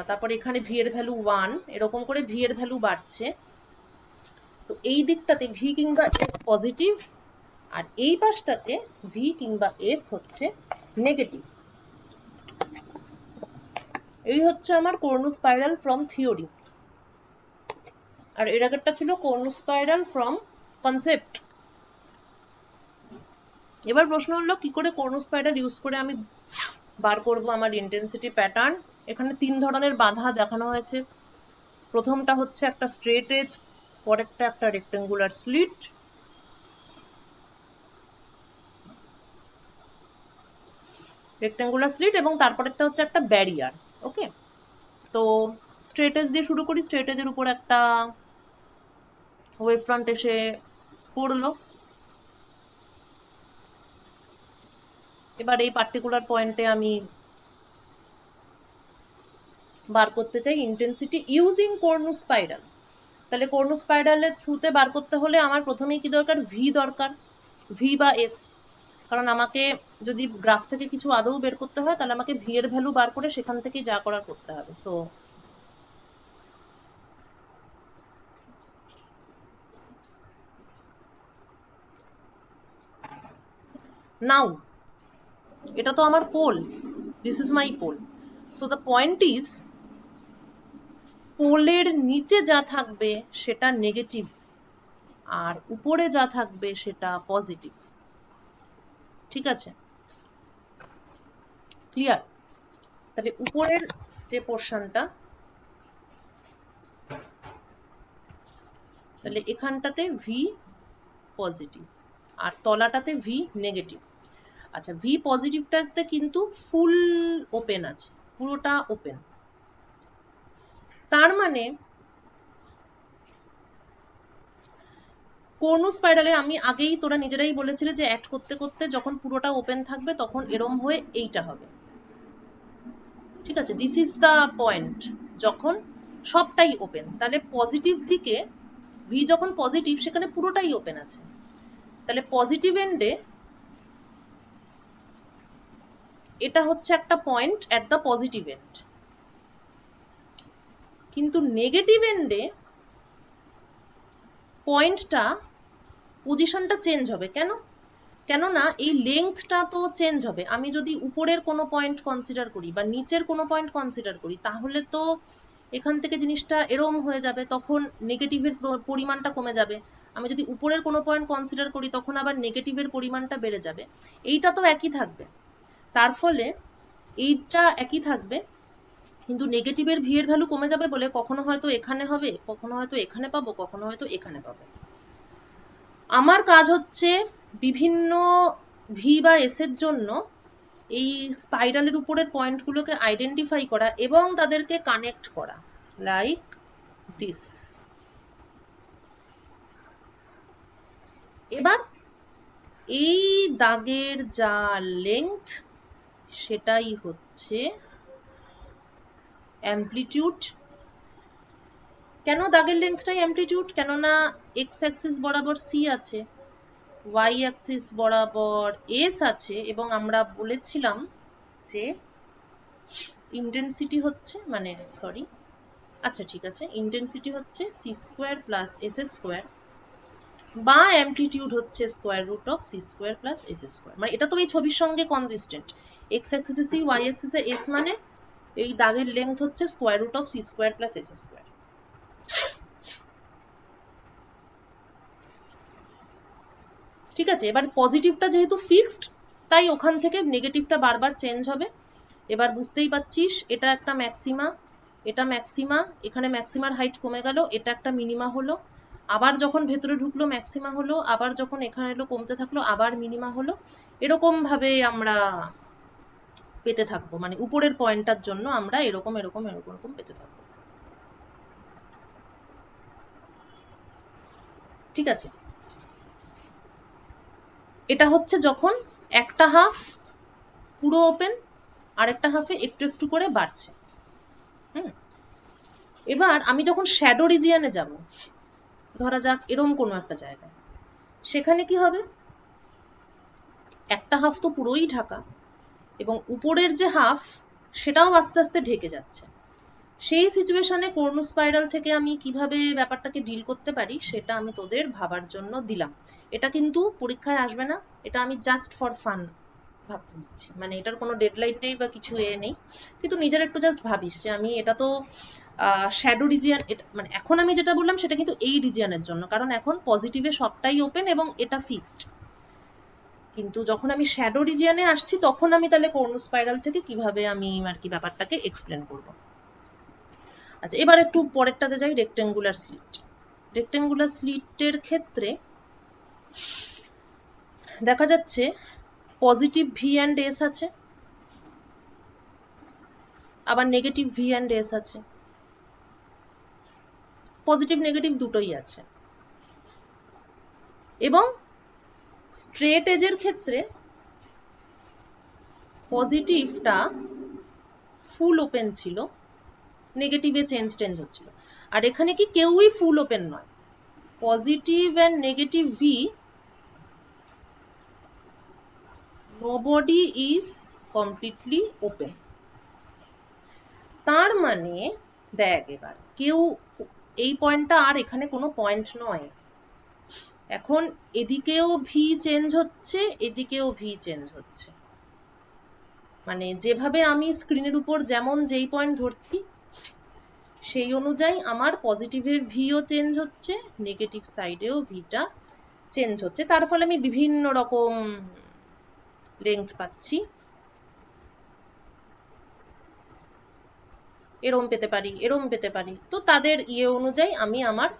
তারপর এখানে ভি এর ভ্যালু 1, এরকম করে ভি এর ভ্যালু বাড়ছে। তো এই দিকটাতে ভি কিংবা এস পজিটিভ, আর এই পাশটাতে ভি কিংবা এস হচ্ছে নেগেটিভ। এই হচ্ছে আমার কর্নু স্পাইরাল ফ্রম থিওরি, আর এর আগেরটা ছিল কর্নু স্পাইরাল ফ্রম কনসেপ্ট। এবার প্রশ্ন হলো কি করে কর্নু স্পাইরাল ইউজ করে আমি বার করব আমার ইন্টেন্সিটি প্যাটার্ন। এখানে 3 ধরনের বাধা দেখানো হয়েছে। প্রথমটা হচ্ছে একটা স্ট্রেট এজ, পরেরটা একটা রেক্টেঙ্গুলার স্লিট, এবং তারপরেরটা হচ্ছে একটা ব্যারিয়ার। ওকে, তো স্ট্রেট এজ দিয়ে শুরু করি। স্ট্রেট এজের উপর একটা ওয়েভ ফ্রন্ট এসে পড়লো। এবার এই পার্টিকুলার পয়েন্টে আমি বার করতে চাই ইন্টেন্সিটি ইউজিং কর্নু স্পাইরাল। তাহলে কর্নু স্পাইরালের থ্রুতে বার করতে হলে আমার প্রথমেই কি দরকার? ভি দরকার, ভি বা এস। কারণ আমাকে যদি গ্রাফ থেকে কিছু আদৌ বের করতে হয়, তাহলে আমাকে ভি এর ভ্যালু বার করে সেখান থেকে যা করার করতে হবে। সো নাও এটা তো আমার pole, this is my pole. So the point is, পোলের নিচে যা থাকবে সেটা নেগেটিভ, আর উপরে যা থাকবে সেটা পজিটিভ। ঠিক আছে, ক্লিয়ার? তাহলে উপরের যে পোর্শনটা, তাহলে এখানটাতে ভি পজিটিভ আর তলাটাতে ভি নেগেটিভ। আচ্ছা, ভি পজিটিভটাতে কিন্তু ফুল ওপেন আছে, পুরোটা ওপেন। তার মানে কোন স্পাইরালে আমি আগেই তোরা নিজেরাই বলেছিলে যে অ্যাড করতে করতে যখন পুরোটা ওপেন থাকবে তখন এরম হয়ে এইটা হবে, ঠিক আছে? দিস ইজ দা পয়েন্ট, যখন সবটাই ওপেন, তাহলে পজিটিভ দিকে ভি যখন পজিটিভ সেখানে পুরোটাই ওপেন আছে, তাহলে পজিটিভ এন্ডে এটা হচ্ছে একটা point at the positive end. কিন্তু নেগেটিভ এন্ডে পয়েন্টটা পজিশনটা চেঞ্জ হবে। কেন? কেননা এই লেংথটা তো চেঞ্জ হবে। আমি যদি উপরের কোনো পয়েন্ট কনসিডার করি বা নিচের কোনো পয়েন্ট কনসিডার করি তাহলে তো এখান থেকে জিনিসটা এরম হয়ে যাবে, তখন নেগেটিভের পরিমাণটা কমে যাবে। আমি যদি উপরের কোনো পয়েন্ট কনসিডার করি তখন আবার নেগেটিভের পরিমাণটা বেড়ে যাবে। এইটা তো একই থাকবে, তার ফলে এইটা একই থাকবে, কিন্তু নেগেটিভের ভি এর ভ্যালু কমে যাবে বলে কখনো হয়তো এখানে হবে, কখনো হয়তো এখানে পাবো, কখনো হয়তো এখানে পাবো। আমার কাজ হচ্ছে বিভিন্ন ভি বা এস এর জন্য এই স্পাইরালের উপরের পয়েন্টগুলোকে আইডেন্টিফাই করা এবং তাদেরকে কানেক্ট করা, লাইক দিস। এবার এই দাগের যা লেংথ সেটাই হচ্ছে অ্যামপ্লিটিউড। কেন দাগের লেন্থটাই অ্যামপ্লিটিউড? কেননা এক্স অ্যাক্সিস বরাবর সি আছে, ওয়াই অ্যাক্সিস বরাবর এস আছে, এবং আমরা বলেছিলাম যে ইন্টেন্সিটি হচ্ছে মানে সরি আচ্ছা ঠিক আছে, ইন্টেন্সিটি হচ্ছে C square plus S square বা অ্যামপ্লিটিউড হচ্ছে square root of C square plus S square. মানে এটা তো এই ছবির সঙ্গে কনসিস্টেন্ট, এক্স অ্যাক্সিসে সি, ওয়াই অ্যাক্সিসে এস, মানে এই দাগের লেন্থ হচ্ছে square root of C square plus S square. ঠিক আছে, এবার পজিটিভটা যেহেতু ফিক্সড তাই ওখান থেকে নেগেটিভটা বারবার চেঞ্জ হবে। এবার বুঝতেই পাচ্ছিস এটা একটা ম্যাক্সিমা, এটা ম্যাক্সিমা, এখানে ম্যাক্সিমার হাইট কমে গেল, এটা একটা মিনিমা হলো, আবার যখন ভেতরে ঢুকলো ম্যাক্সিমা হলো, আবার যখন এখানে এলো কমতে থাকলো, আবার মিনিমা হলো। এরকম ভাবে আমরা পেতে থাকবো, মানে উপরের পয়েন্টটার জন্য আমরা এরকম এরকম এরকম এরকম পেতে থাকবো। ঠিক আছে, এটা হচ্ছে যখন একটা হাফ পুরো ওপেন, আরেকটা হাফে একটু একটু করে বাড়ছে। এবার আমি যখন শ্যাডো রিজিয়নে যাব, ধরা যাক এরম কোনো একটা জায়গায়, সেখানে কি হবে? একটা হাফ তো পুরোই ঢাকা এবং উপরের যে হাফ সেটাও আস্তে আস্তে ঢেকে যাচ্ছে। সেই সিচুয়েশনে কর্ণ স্পাইরাল থেকে আমি কিভাবে ব্যাপারটাকে ডিল করতে পারি সেটা আমি তোদের ভাবার জন্য দিলাম। এটা কিন্তু পরীক্ষায় আসবে না, এটা আমি জাস্ট ফর ফান ভাবতে দিচ্ছি, মানে এটার কোনো ডেডলাইন নেই বা কিছু এ নেই, কিন্তু নিজের একটু জাস্ট ভাবিস যে আমি এটা তো শ্যাডো রিজিয়ন, মানে এখন আমি যেটা বললাম সেটা কিন্তু এই রিজিয়নের জন্য, কারণ এখন পজিটিভে সবটাই ওপেন এবং এটা ফিক্সড। কিন্তু যখন আমি শ্যাডো রিজিয়নে আসছি তখন আমি তাহলে কর্ণ স্পাইরাল থেকে কিভাবে আমি আর কি ব্যাপারটাকে এক্সপ্লেন করব। আচ্ছা, এবার একটু পরেরটাতে যাই, রেক্টেঙ্গুলার স্লিট। রেক্টেঙ্গুলার স্লিটের ক্ষেত্রে দেখা যাচ্ছে পজিটিভ ভি অ্যান্ড এস আছে, আবার নেগেটিভ ভি অ্যান্ড এস আছে, পজিটিভ নেগেটিভ দুটোই আছে। এবং স্ট্রেট এজের ক্ষেত্রে পজিটিভটা ফুল ওপেন ছিল, নেগেটিভে চেঞ্জ হচ্ছিল, আর এখানে কি কেউই ফুল ওপেন নয়, positive and negative V nobody is completely open। তার মানে দেখ এবার কেউ এই পয়েন্টটা আর এখানে কোনো পয়েন্ট নয়, এখন এদিকেও ভি চেঞ্জ হচ্ছে, এদিকেও ভি চেঞ্জ হচ্ছে, মানে যেভাবে আমি স্ক্রিনের উপর যেমন যেই পয়েন্ট ধরছি সেই অনুযায়ী আমার পজিটিভের ভিও চেঞ্জ হচ্ছে, নেগেটিভ সাইডেও ভিটা চেঞ্জ হচ্ছে, তার ফলে আমি বিভিন্ন রকম লেংথ পাচ্ছি। এরম পেতে পারি, এরম পেতে পারি, তো তাদের ইয়ে অনুযায়ী আমি আমার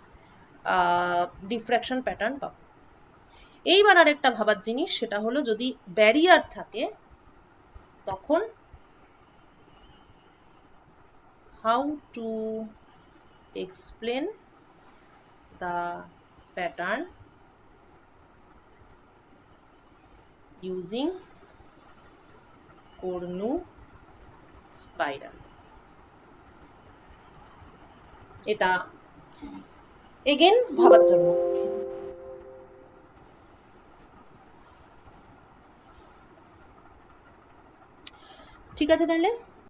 ডিফ্র্যাকশন প্যাটার্ন পাবো। এইবার আরেকটা ভাবার জিনিস সেটা হলো যদি ব্যারিয়ার থাকে তখন how to explain the pattern using Cornu spiral. এটা এগেন ভাবার জন্য। ঠিক আছে তাহলে।